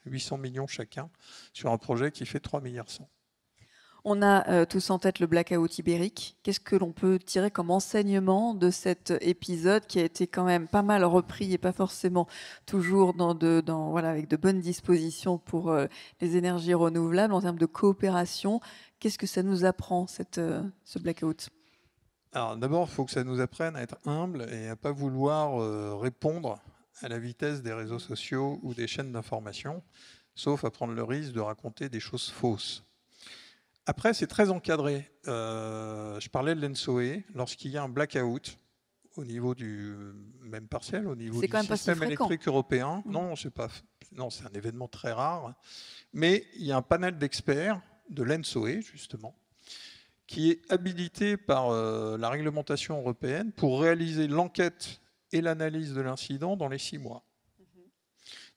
800 millions chacun, sur un projet qui fait 3,1 milliards. On a tous en tête le blackout ibérique. Qu'est-ce que l'on peut tirer comme enseignement de cet épisode qui a été quand même pas mal repris et pas forcément toujours avec de bonnes dispositions pour les énergies renouvelables en termes de coopération? Qu'est-ce que ça nous apprend, ce blackout? Alors d'abord, il faut que ça nous apprenne à être humble et à ne pas vouloir répondre à la vitesse des réseaux sociaux ou des chaînes d'information, sauf à prendre le risque de raconter des choses fausses. Après, c'est très encadré. Je parlais de l'ENTSO-E. Lorsqu'il y a un blackout au niveau du même partiel, au niveau du système électrique européen, non, c'est un événement très rare. Mais il y a un panel d'experts de l'ENTSO-E, justement, qui est habilité par la réglementation européenne pour réaliser l'enquête et l'analyse de l'incident dans les 6 mois.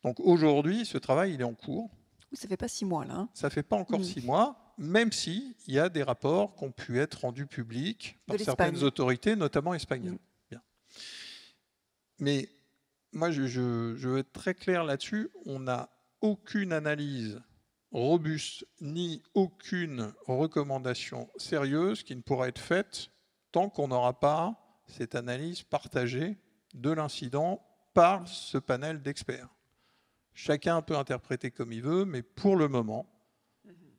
Donc aujourd'hui, ce travail, il est en cours. Ça ne fait pas 6 mois, là. Hein. Ça ne fait pas encore 6 mois, même s'il y a des rapports qui ont pu être rendus publics par certaines autorités, notamment espagnoles. Bien. Mais moi, je veux être très clair là-dessus. On n'a aucune analyse robuste ni aucune recommandation sérieuse qui ne pourra être faite tant qu'on n'aura pas cette analyse partagée de l'incident par ce panel d'experts. Chacun peut interpréter comme il veut, mais pour le moment,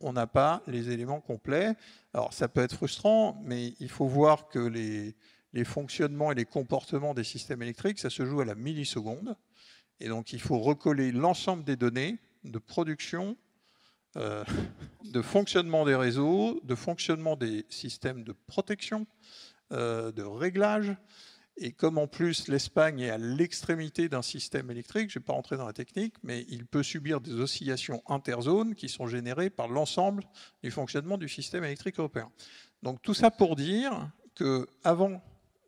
on n'a pas les éléments complets. Alors ça peut être frustrant, mais il faut voir que les fonctionnements et les comportements des systèmes électriques, ça se joue à la milliseconde. Et donc il faut recoller l'ensemble des données de production, de fonctionnement des réseaux, de fonctionnement des systèmes de protection, de réglage. Et comme en plus l'Espagne est à l'extrémité d'un système électrique, je ne vais pas rentrer dans la technique, mais il peut subir des oscillations interzones qui sont générées par l'ensemble du fonctionnement du système électrique européen. Donc tout ça pour dire qu'avant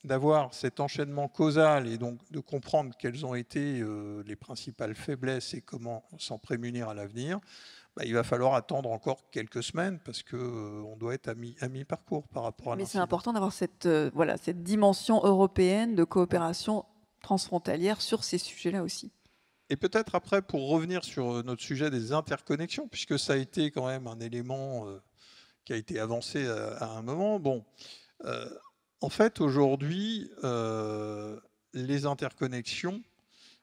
d'avoir cet enchaînement causal et donc de comprendre quelles ont été les principales faiblesses et comment s'en prémunir à l'avenir, il va falloir attendre encore quelques semaines parce qu'on doit être à mi-parcours par rapport à l'incident. Mais c'est important d'avoir cette dimension européenne de coopération transfrontalière sur ces sujets-là aussi. Et peut-être après, pour revenir sur notre sujet des interconnexions, puisque ça a été quand même un élément qui a été avancé à un moment. Bon, en fait, aujourd'hui, les interconnexions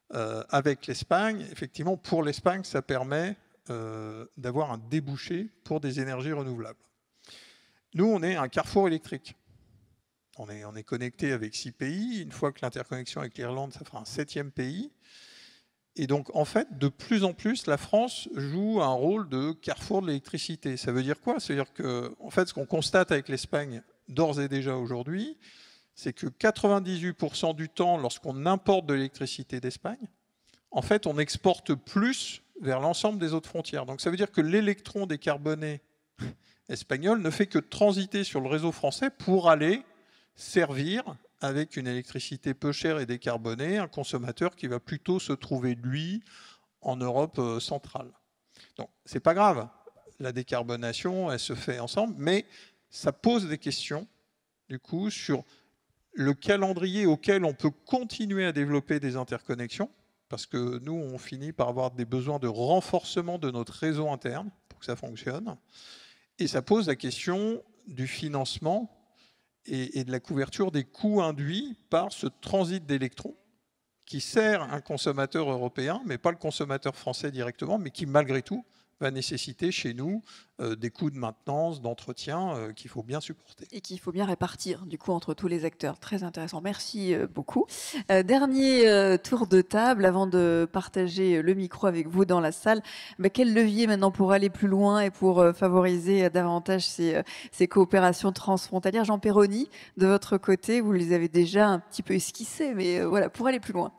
avec l'Espagne, effectivement, pour l'Espagne, ça permet d'avoir un débouché pour des énergies renouvelables. Nous, on est un carrefour électrique. On est connecté avec 6 pays. Une fois que l'interconnexion avec l'Irlande, ça fera un 7e pays. Et donc, en fait, de plus en plus, la France joue un rôle de carrefour de l'électricité. Ça veut dire quoi? C'est-à-dire que, en fait, ce qu'on constate avec l'Espagne d'ores et déjà aujourd'hui, c'est que 98% du temps, lorsqu'on importe de l'électricité d'Espagne, en fait, on exporte plus vers l'ensemble des autres frontières. Donc ça veut dire que l'électron décarboné espagnol ne fait que transiter sur le réseau français pour aller servir, avec une électricité peu chère et décarbonée, un consommateur qui va plutôt se trouver, lui, en Europe centrale. Donc c'est pas grave, la décarbonation, elle se fait ensemble, mais ça pose des questions, du coup, sur le calendrier auquel on peut continuer à développer des interconnexions, parce que nous, on finit par avoir des besoins de renforcement de notre réseau interne pour que ça fonctionne. Et ça pose la question du financement et de la couverture des coûts induits par ce transit d'électrons qui sert un consommateur européen, mais pas le consommateur français directement, mais qui, malgré tout, va nécessiter chez nous des coûts de maintenance, d'entretien qu'il faut bien supporter. Et qu'il faut bien répartir, du coup, entre tous les acteurs. Très intéressant. Merci beaucoup. Dernier tour de table, avant de partager le micro avec vous dans la salle. Quel levier maintenant pour aller plus loin et pour favoriser davantage ces coopérations transfrontalières? Jean Perroni, de votre côté, vous les avez déjà un petit peu esquissés, mais voilà, pour aller plus loin.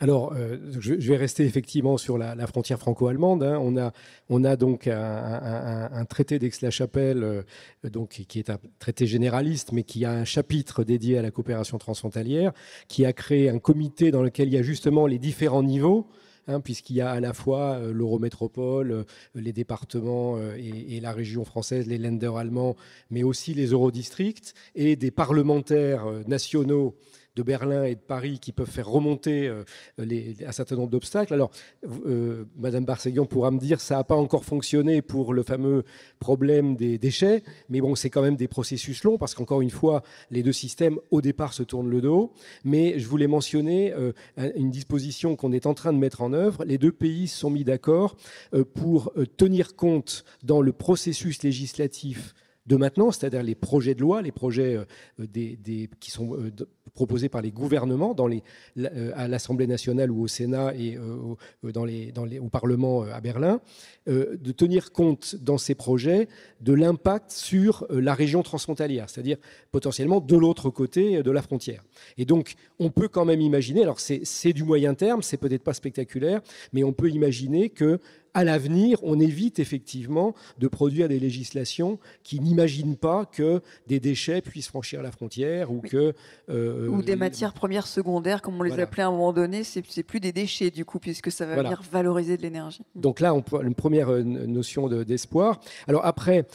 Alors, je vais rester effectivement sur la frontière franco-allemande. Hein. On a donc un traité d'Aix-la-Chapelle, qui est un traité généraliste, mais qui a un chapitre dédié à la coopération transfrontalière, qui a créé un comité dans lequel il y a justement les différents niveaux, puisqu'il y a à la fois l'Eurométropole, les départements et la région française, les Länder allemands, mais aussi les eurodistricts, et des parlementaires nationaux de Berlin et de Paris qui peuvent faire remonter un certain nombre d'obstacles. Alors, Madame Barseguian pourra me dire ça n'a pas encore fonctionné pour le fameux problème des déchets, mais bon, c'est quand même des processus longs parce qu'encore une fois, les deux systèmes, au départ, se tournent le dos. Mais je voulais mentionner une disposition qu'on est en train de mettre en œuvre. Les deux pays se sont mis d'accord pour tenir compte dans le processus législatif de maintenant, c'est-à-dire les projets de loi, les projets qui sont proposés par les gouvernements à l'Assemblée nationale ou au Sénat et au Parlement à Berlin, de tenir compte dans ces projets de l'impact sur la région transfrontalière, c'est-à-dire potentiellement de l'autre côté de la frontière. Et donc, on peut quand même imaginer, alors c'est du moyen terme, c'est peut-être pas spectaculaire, mais on peut imaginer que à l'avenir, on évite effectivement de produire des législations qui n'imaginent pas que des déchets puissent franchir la frontière ou que... ou des matières premières secondaires, comme on les appelait à un moment donné, c'est plus des déchets du coup, puisque ça va venir valoriser de l'énergie. Donc là, on peut, une première notion d'espoir. Alors après,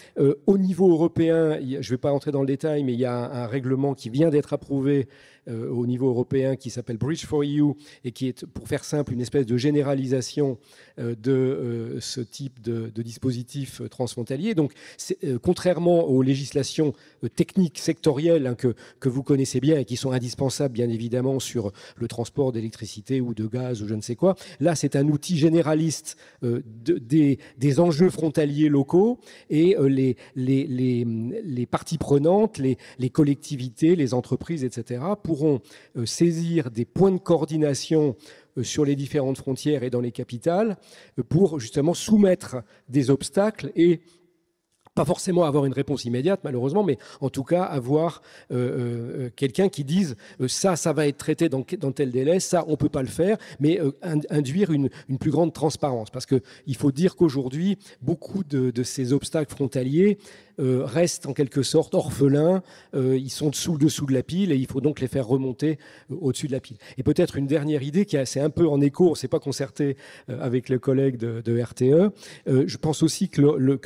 au niveau européen, je ne vais pas rentrer dans le détail, mais il y a un règlement qui vient d'être approuvé au niveau européen qui s'appelle Bridge for EU et qui est, pour faire simple, une espèce de généralisation de ce type de dispositif transfrontalier. Donc, contrairement aux législations techniques sectorielles que vous connaissez bien et qui sont indispensables, bien évidemment, sur le transport d'électricité ou de gaz ou je ne sais quoi, là, c'est un outil généraliste des enjeux frontaliers locaux et les parties prenantes, les collectivités, les entreprises, etc., pourront saisir des points de coordination sur les différentes frontières et dans les capitales pour justement soumettre des obstacles et pas forcément avoir une réponse immédiate, malheureusement, mais en tout cas avoir quelqu'un qui dise ça va être traité dans tel délai, ça, on ne peut pas le faire, mais induire une plus grande transparence. Parce qu'il faut dire qu'aujourd'hui, beaucoup de ces obstacles frontaliers restent en quelque sorte orphelins, ils sont dessous de la pile et il faut donc les faire remonter au-dessus de la pile. Et peut-être une dernière idée qui c'est un peu en écho, on ne s'est pas concerté avec le collègue de RTE, je pense aussi que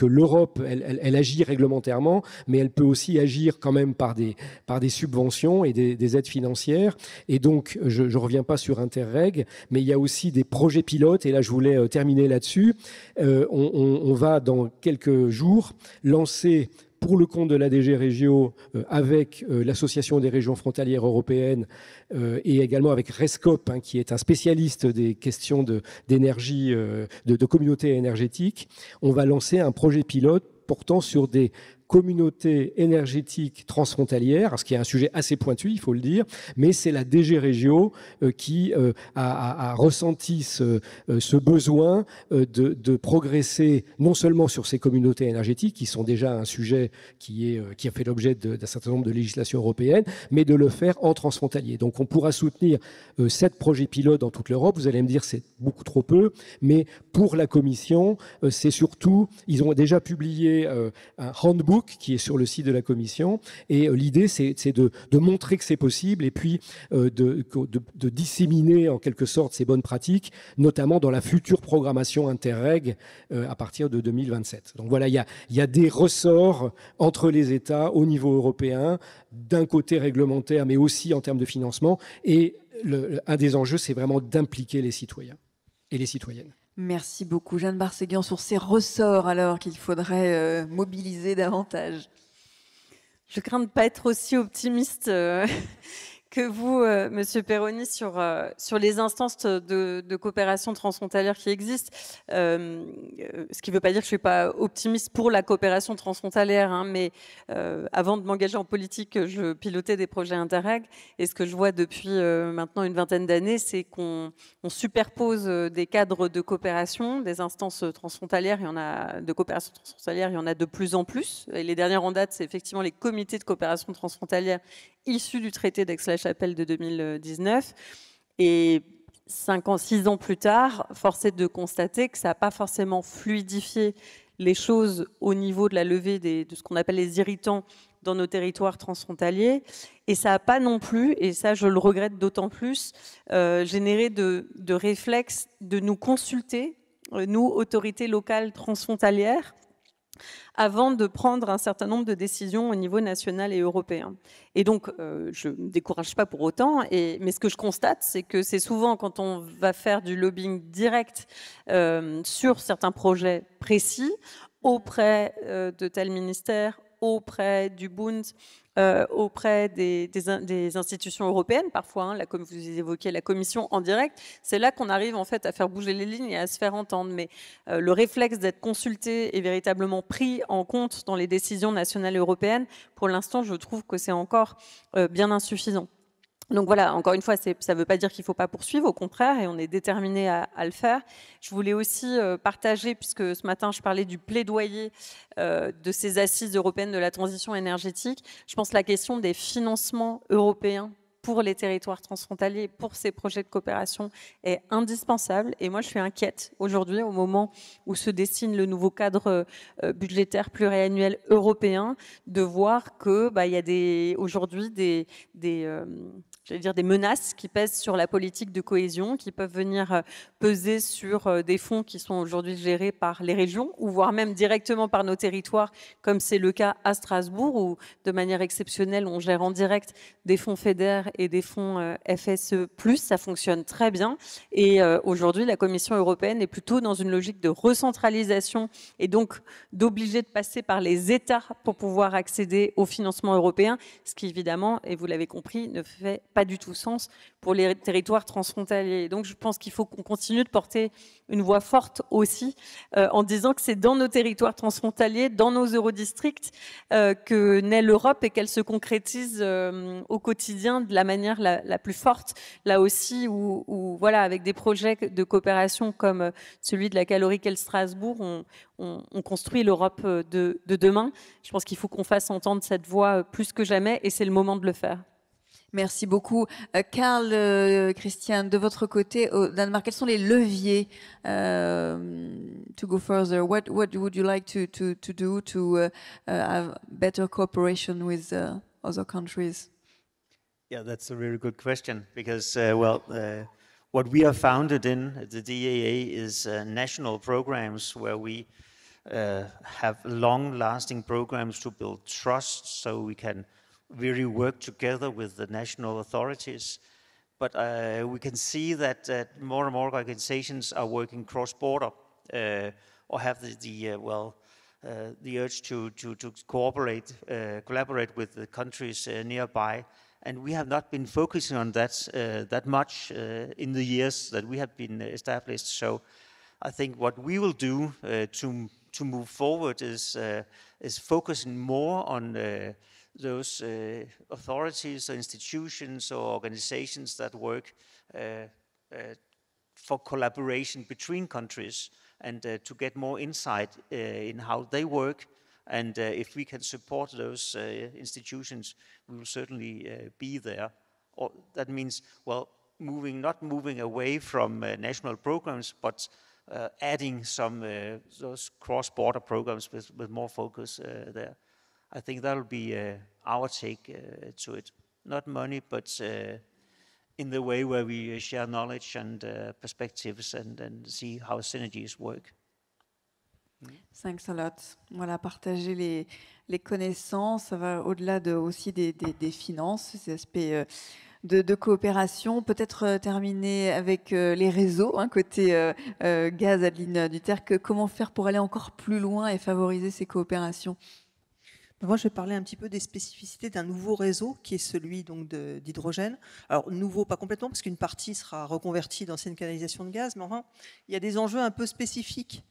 l'Europe, elle agit réglementairement, mais elle peut aussi agir quand même par des subventions et des aides financières. Et donc, je ne reviens pas sur Interreg, mais il y a aussi des projets pilotes, et là je voulais terminer là-dessus. On va dans quelques jours lancer pour le compte de l'ADG Régio, avec l'Association des régions frontalières européennes et également avec Rescope, qui est un spécialiste des questions d'énergie, de communautés énergétiques, on va lancer un projet pilote portant sur des communautés énergétiques transfrontalières, ce qui est un sujet assez pointu, il faut le dire, mais c'est la DG Régio qui a ressenti ce besoin de progresser non seulement sur ces communautés énergétiques, qui sont déjà un sujet qui a fait l'objet d'un certain nombre de législations européennes, mais de le faire en transfrontalier. Donc on pourra soutenir 7 projets pilotes dans toute l'Europe. Vous allez me dire c'est beaucoup trop peu, mais pour la Commission, c'est surtout, ils ont déjà publié un handbook qui est sur le site de la Commission. Et l'idée, c'est de montrer que c'est possible et puis de disséminer en quelque sorte ces bonnes pratiques, notamment dans la future programmation Interreg à partir de 2027. Donc voilà, il y a des ressorts entre les États au niveau européen, d'un côté réglementaire, mais aussi en termes de financement. Et un des enjeux, c'est vraiment d'impliquer les citoyens et les citoyennes. Merci beaucoup, Jeanne Barséguian, sur ces ressorts alors qu'il faudrait mobiliser davantage. Je crains de ne pas être aussi optimiste que vous, Monsieur Perroni, sur les instances de coopération transfrontalière qui existent. Ce qui ne veut pas dire que je ne suis pas optimiste pour la coopération transfrontalière, mais avant de m'engager en politique, je pilotais des projets Interreg. Et ce que je vois depuis maintenant une vingtaine d'années, c'est qu'on superpose des cadres de coopération, des instances transfrontalières. De coopération transfrontalière, il y en a de plus en plus. Et les dernières en date, c'est effectivement les comités de coopération transfrontalière issus du traité d'Aix-la-Chapelle de 2019. Et 6 ans plus tard, force est de constater que ça n'a pas forcément fluidifié les choses au niveau de la levée de ce qu'on appelle les irritants dans nos territoires transfrontaliers. Et ça n'a pas non plus, et ça je le regrette d'autant plus, généré de réflexes de nous consulter, nous, autorités locales transfrontalières, avant de prendre un certain nombre de décisions au niveau national et européen. Et donc, je ne me décourage pas pour autant, mais ce que je constate, c'est que c'est souvent quand on va faire du lobbying direct sur certains projets précis, auprès de tel ministère, auprès du Bund, auprès des institutions européennes, parfois, comme vous évoquiez la Commission en direct, c'est là qu'on arrive en fait à faire bouger les lignes et à se faire entendre. Mais le réflexe d'être consulté et véritablement pris en compte dans les décisions nationales et européennes, pour l'instant, je trouve que c'est encore bien insuffisant. Donc voilà, encore une fois, ça ne veut pas dire qu'il ne faut pas poursuivre, au contraire, et on est déterminé à le faire. Je voulais aussi partager, puisque ce matin je parlais du plaidoyer de ces assises européennes de la transition énergétique, je pense que la question des financements européens pour les territoires transfrontaliers, pour ces projets de coopération est indispensable. Et moi, je suis inquiète aujourd'hui, au moment où se dessine le nouveau cadre budgétaire pluriannuel européen, de voir que il y a aujourd'hui des menaces qui pèsent sur la politique de cohésion, qui peuvent venir peser sur des fonds qui sont aujourd'hui gérés par les régions, ou voire même directement par nos territoires, comme c'est le cas à Strasbourg, où de manière exceptionnelle, on gère en direct des fonds FEDER et des fonds FSE+, ça fonctionne très bien. Et aujourd'hui, la Commission européenne est plutôt dans une logique de recentralisation et donc d'obliger de passer par les États pour pouvoir accéder au financement européen, ce qui évidemment, et vous l'avez compris, ne fait pas du tout sens pour les territoires transfrontaliers. Donc je pense qu'il faut qu'on continue de porter une voix forte aussi en disant que c'est dans nos territoires transfrontaliers, dans nos eurodistricts que naît l'Europe et qu'elle se concrétise au quotidien de la manière la plus forte. Là aussi où voilà, avec des projets de coopération comme celui de la Caloriquel Strasbourg, on construit l'Europe de demain. Je pense qu'il faut qu'on fasse entendre cette voix plus que jamais et c'est le moment de le faire. Merci beaucoup. Karl, Christian, de votre côté, au Danemark, quels sont les leviers to go further? What would you like to do to have better cooperation with other countries? Yeah, that's a really good question because, what we are founded in, the DAA, is national programs where we have long-lasting programs to build trust so we can really work together with the national authorities. But we can see that more and more organizations are working cross-border or have the urge to cooperate, collaborate with the countries nearby. And we have not been focusing on that much in the years that we have been established. So I think what we will do to move forward is focusing more on those authorities or institutions or organizations that work for collaboration between countries and to get more insight in how they work. And if we can support those institutions, we will certainly be there. Or that means, not moving away from national programs, but adding some those cross-border programs with more focus there. I think that will be our take to it. Not money, but in the way where we share knowledge and perspectives and see how synergies work. Thanks a lot. Voilà, partager les connaissances, ça va au-delà aussi des finances, ces aspects de coopération. Peut-être terminer avec les réseaux, côté gaz, Adeline Duterque. Comment faire pour aller encore plus loin et favoriser ces coopérations? Moi, je vais parler un petit peu des spécificités d'un nouveau réseau qui est celui donc d'hydrogène. Alors nouveau, pas complètement, parce qu'une partie sera reconvertie d'anciennes canalisations de gaz, mais enfin, il y a des enjeux un peu spécifiques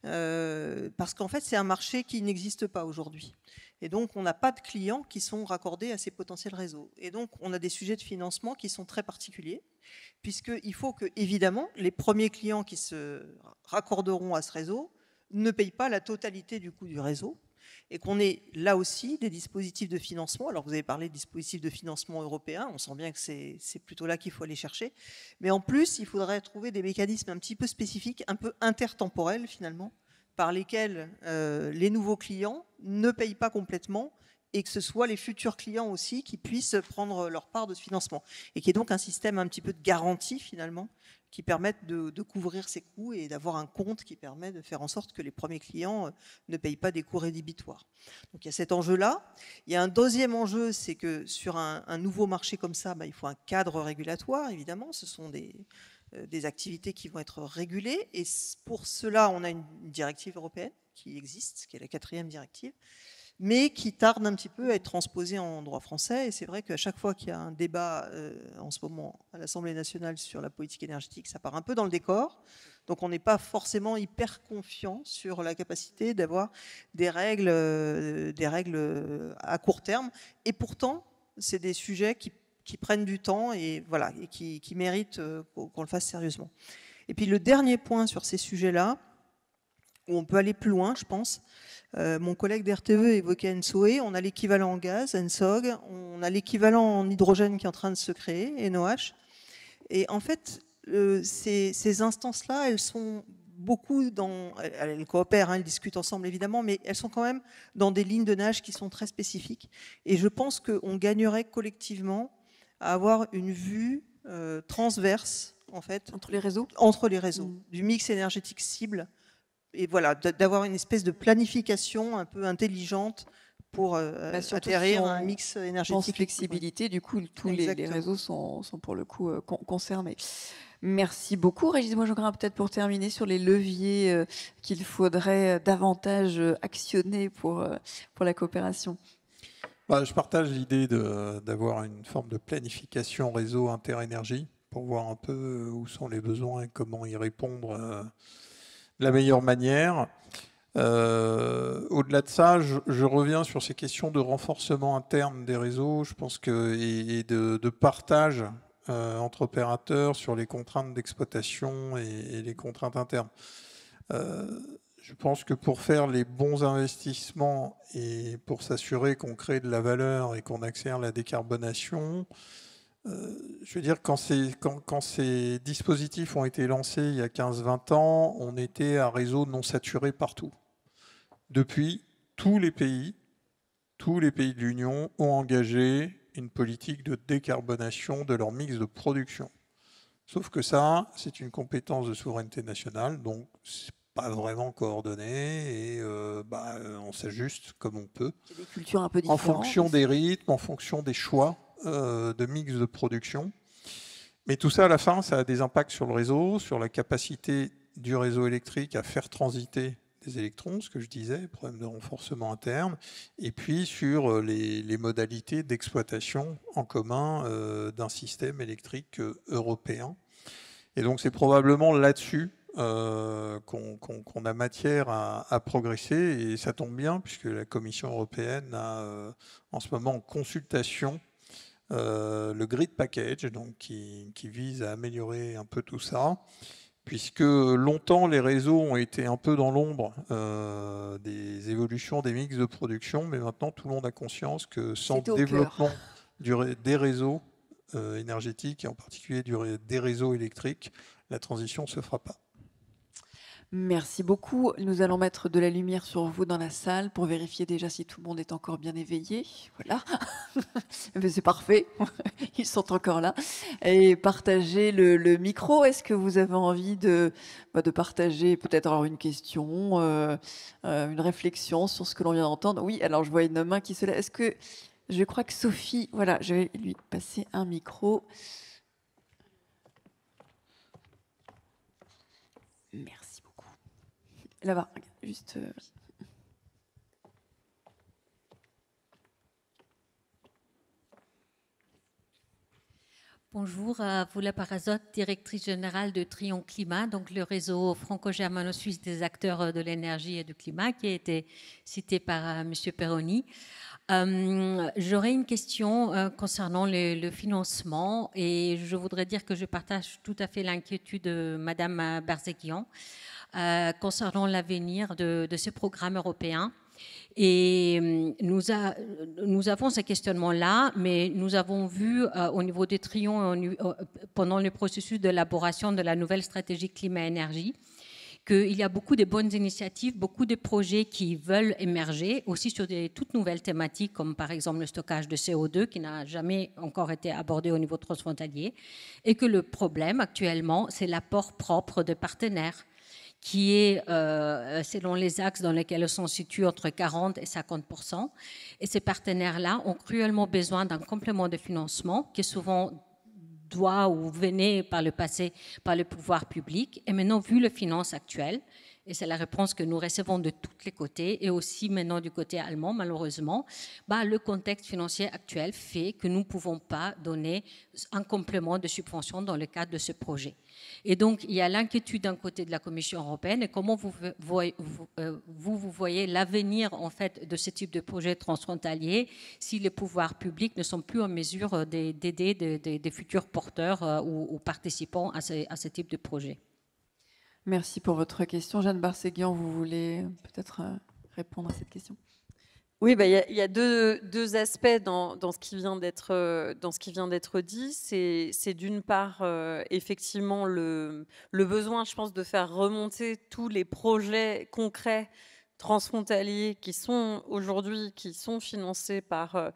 parce qu'en fait, c'est un marché qui n'existe pas aujourd'hui. Et donc, on n'a pas de clients qui sont raccordés à ces potentiels réseaux. Et donc, on a des sujets de financement qui sont très particuliers, puisqu'il faut que, évidemment, les premiers clients qui se raccorderont à ce réseau ne payent pas la totalité du coût du réseau, et qu'on ait là aussi des dispositifs de financement. Alors vous avez parlé de dispositifs de financement européens, on sent bien que c'est plutôt là qu'il faut aller chercher. Mais en plus, il faudrait trouver des mécanismes un petit peu spécifiques, un peu intertemporels finalement, par lesquels les nouveaux clients ne payent pas complètement et que ce soit les futurs clients aussi qui puissent prendre leur part de ce financement. Et qui est donc un système un petit peu de garantie finalement, qui permettent de couvrir ces coûts et d'avoir un compte qui permet de faire en sorte que les premiers clients ne payent pas des coûts rédhibitoires. Donc il y a cet enjeu-là. Il y a un deuxième enjeu, c'est que sur un nouveau marché comme ça, il faut un cadre régulatoire, évidemment. Ce sont des activités qui vont être régulées. Et pour cela, on a une directive européenne qui existe, qui est la 4e directive, mais qui tarde un petit peu à être transposée en droit français. Et c'est vrai qu'à chaque fois qu'il y a un débat en ce moment à l'Assemblée nationale sur la politique énergétique, ça part un peu dans le décor. Donc on n'est pas forcément hyper confiant sur la capacité d'avoir des règles à court terme. Et pourtant, c'est des sujets qui prennent du temps et, voilà, et qui méritent qu'on le fasse sérieusement. Et puis le dernier point sur ces sujets-là, où on peut aller plus loin, je pense, Mon collègue d'RTE évoquait ENSOE, on a l'équivalent en gaz, ENSOG, on a l'équivalent en hydrogène qui est en train de se créer, NOH. Et en fait, ces instances-là, elles sont beaucoup elles coopèrent, elles discutent ensemble évidemment, mais elles sont quand même dans des lignes de nage qui sont très spécifiques. Et je pense qu'on gagnerait collectivement à avoir une vue transverse, en fait, entre les réseaux, du mix énergétique cible, et voilà, d'avoir une espèce de planification un peu intelligente pour atterrir un mix énergétique. Sans flexibilité, du coup, tous les réseaux sont pour le coup concernés. Merci beaucoup. Régis Mojograin, peut-être pour terminer sur les leviers qu'il faudrait davantage actionner pour la coopération. Je partage l'idée d'avoir une forme de planification réseau interénergie pour voir un peu où sont les besoins et comment y répondre de la meilleure manière. Au-delà de ça, je reviens sur ces questions de renforcement interne des réseaux, je pense et de partage entre opérateurs sur les contraintes d'exploitation et les contraintes internes. Je pense que pour faire les bons investissements et pour s'assurer qu'on crée de la valeur et qu'on accélère la décarbonation, je veux dire, quand ces dispositifs ont été lancés il y a 15-20 ans, on était à réseau non saturé partout. Depuis, tous les pays de l'Union ont engagé une politique de décarbonation de leur mix de production. Sauf que ça, c'est une compétence de souveraineté nationale, donc c'est pas vraiment coordonné et on s'ajuste comme on peut. C'est des cultures un peu différentes. En fonction des rythmes, en fonction des choix de mix de production. Mais tout ça, à la fin, ça a des impacts sur le réseau, sur la capacité du réseau électrique à faire transiter des électrons, ce que je disais, problème de renforcement interne, et puis sur les modalités d'exploitation en commun d'un système électrique européen. Et donc c'est probablement là-dessus qu'on a matière à progresser, et ça tombe bien puisque la Commission européenne a en ce moment en consultation le Grid Package, donc qui vise à améliorer un peu tout ça, puisque longtemps les réseaux ont été un peu dans l'ombre des évolutions des mix de production, mais maintenant tout le monde a conscience que sans développement des réseaux énergétiques, et en particulier des réseaux électriques, la transition ne se fera pas. Merci beaucoup. Nous allons mettre de la lumière sur vous dans la salle pour vérifier déjà si tout le monde est encore bien éveillé. Voilà. C'est parfait. Ils sont encore là. Et partager le micro. Est-ce que vous avez envie de partager peut-être alors une question, une réflexion sur ce que l'on vient d'entendre? Oui, alors je vois une main qui se lève. Est-ce que je crois que Sophie, voilà, je vais lui passer un micro. Merci. Là-bas, juste... Bonjour, Voula Parazotte, directrice générale de Trion Climat, donc le réseau franco-germano-suisse des acteurs de l'énergie et du climat qui a été cité par M. Perroni. J'aurais une question concernant le financement et je voudrais dire que je partage tout à fait l'inquiétude de Mme Barzeghian concernant l'avenir de ce programme européen. Et nous avons ces questionnements-là, mais nous avons vu au niveau de Trion, pendant le processus d'élaboration de la nouvelle stratégie climat-énergie, qu'il y a beaucoup de bonnes initiatives, beaucoup de projets qui veulent émerger, aussi sur des toutes nouvelles thématiques, comme par exemple le stockage de CO2, qui n'a jamais encore été abordé au niveau transfrontalier, et que le problème actuellement, c'est l'apport propre de partenaires, qui est, selon les axes dans lesquels elles sont situées, entre 40 et 50%. Et ces partenaires-là ont cruellement besoin d'un complément de financement qui souvent doit ou venait par le passé par le pouvoir public. Et maintenant, vu les finances actuelles, et c'est la réponse que nous recevons de tous les côtés, et aussi maintenant du côté allemand, malheureusement, le contexte financier actuel fait que nous ne pouvons pas donner un complément de subvention dans le cadre de ce projet. Et donc, il y a l'inquiétude d'un côté de la Commission européenne, et comment vous voyez l'avenir en fait de ce type de projet transfrontalier si les pouvoirs publics ne sont plus en mesure d'aider des futurs porteurs ou participants à ce type de projet. Merci pour votre question. Jeanne Barzeghian, vous voulez peut-être répondre à cette question? Oui, il y a deux aspects dans ce qui vient d'être dit. C'est d'une part, effectivement, le besoin, je pense, de faire remonter tous les projets concrets transfrontaliers qui sont aujourd'hui financés par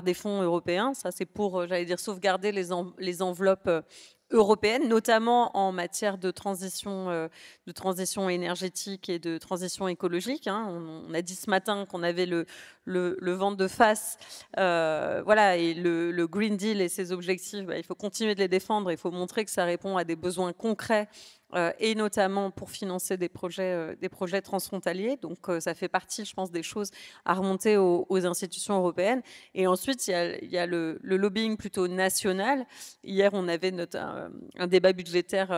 des fonds européens. Ça, c'est pour, j'allais dire, sauvegarder les enveloppes européenne, notamment en matière de transition énergétique et de transition écologique. On a dit ce matin qu'on avait le vent de face. Voilà, et le Green Deal et ses objectifs, il faut continuer de les défendre. Il faut montrer que ça répond à des besoins concrets et notamment pour financer des projets transfrontaliers. Donc, ça fait partie, je pense, des choses à remonter aux institutions européennes. Et ensuite, il y a le lobbying plutôt national. Hier, on avait un débat budgétaire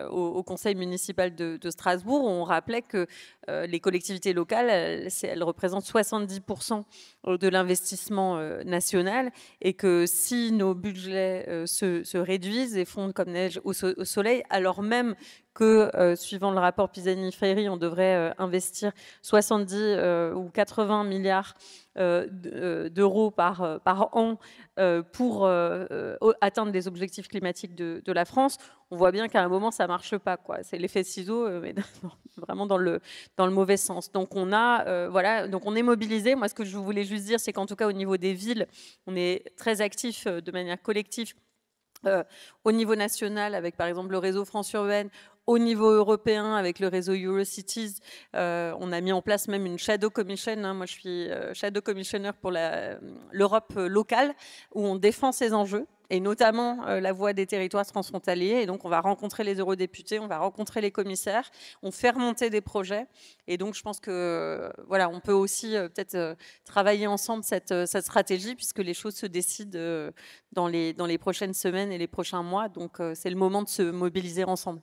au Conseil municipal de Strasbourg où on rappelait que les collectivités locales, elles représentent 70% de l'investissement national et que si nos budgets se réduisent et fondent comme neige au soleil, alors même que, suivant le rapport Pisani-Freire, on devrait investir 70 ou 80 milliards d'euros par an pour atteindre les objectifs climatiques de la France, on voit bien qu'à un moment, ça ne marche pas, quoi. C'est l'effet ciseau, mais vraiment dans le mauvais sens. Donc, on est mobilisé. Moi, ce que je voulais juste dire, c'est qu'en tout cas, au niveau des villes, on est très actif de manière collective au niveau national, avec par exemple le réseau France Urbaine, au niveau européen, avec le réseau Eurocities, on a mis en place même une Shadow Commission. Moi, je suis Shadow Commissioner pour l'Europe locale, où on défend ces enjeux, et notamment la voix des territoires transfrontaliers. Et donc, on va rencontrer les eurodéputés, on va rencontrer les commissaires, on fait remonter des projets. Et donc, je pense que voilà, on peut aussi peut-être travailler ensemble cette stratégie, puisque les choses se décident dans les prochaines semaines et les prochains mois. Donc, c'est le moment de se mobiliser ensemble.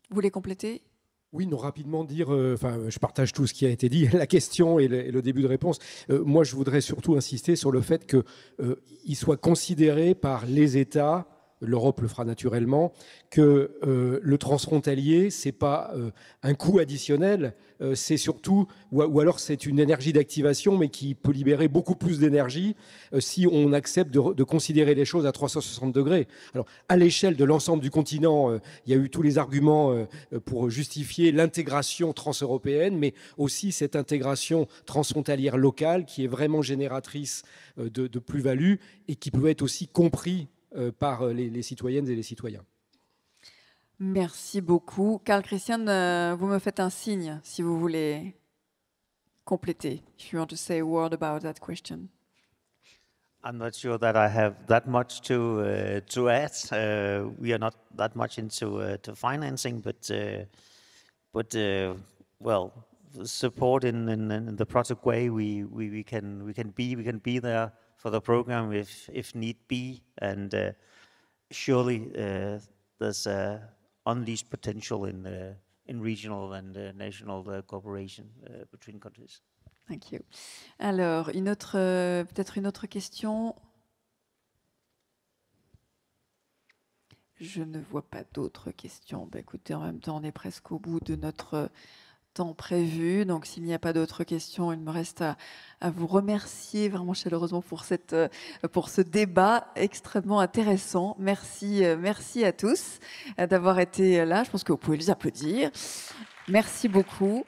Vous voulez compléter ? Oui, non, rapidement dire, je partage tout ce qui a été dit, la question et le début de réponse. Moi, je voudrais surtout insister sur le fait qu'il soit considéré par les États, l'Europe le fera naturellement, que le transfrontalier, ce n'est pas un coût additionnel, c'est surtout, ou alors c'est une énergie d'activation, mais qui peut libérer beaucoup plus d'énergie si on accepte de considérer les choses à 360 degrés. Alors, à l'échelle de l'ensemble du continent, il y a eu tous les arguments pour justifier l'intégration transeuropéenne, mais aussi cette intégration transfrontalière locale qui est vraiment génératrice de plus-value et qui peut être aussi compris par les citoyennes et les citoyens. Merci beaucoup. Karl Christian, vous me faites un signe si vous voulez compléter. If you want to say a word about that question. I'm not sure that I have that much to add. We are not that much into to financing, but well, support in the project way we can be there for the program if need be, and surely there's unleashed potential in regional and national cooperation between countries. Thank you. Alors, peut-être une autre question. Je ne vois pas d'autres questions. Écoutez, en même temps, on est presque au bout de notre temps prévu. Donc, s'il n'y a pas d'autres questions, il me reste à vous remercier vraiment chaleureusement pour ce débat extrêmement intéressant. Merci à tous d'avoir été là. Je pense que vous pouvez les applaudir. Merci beaucoup.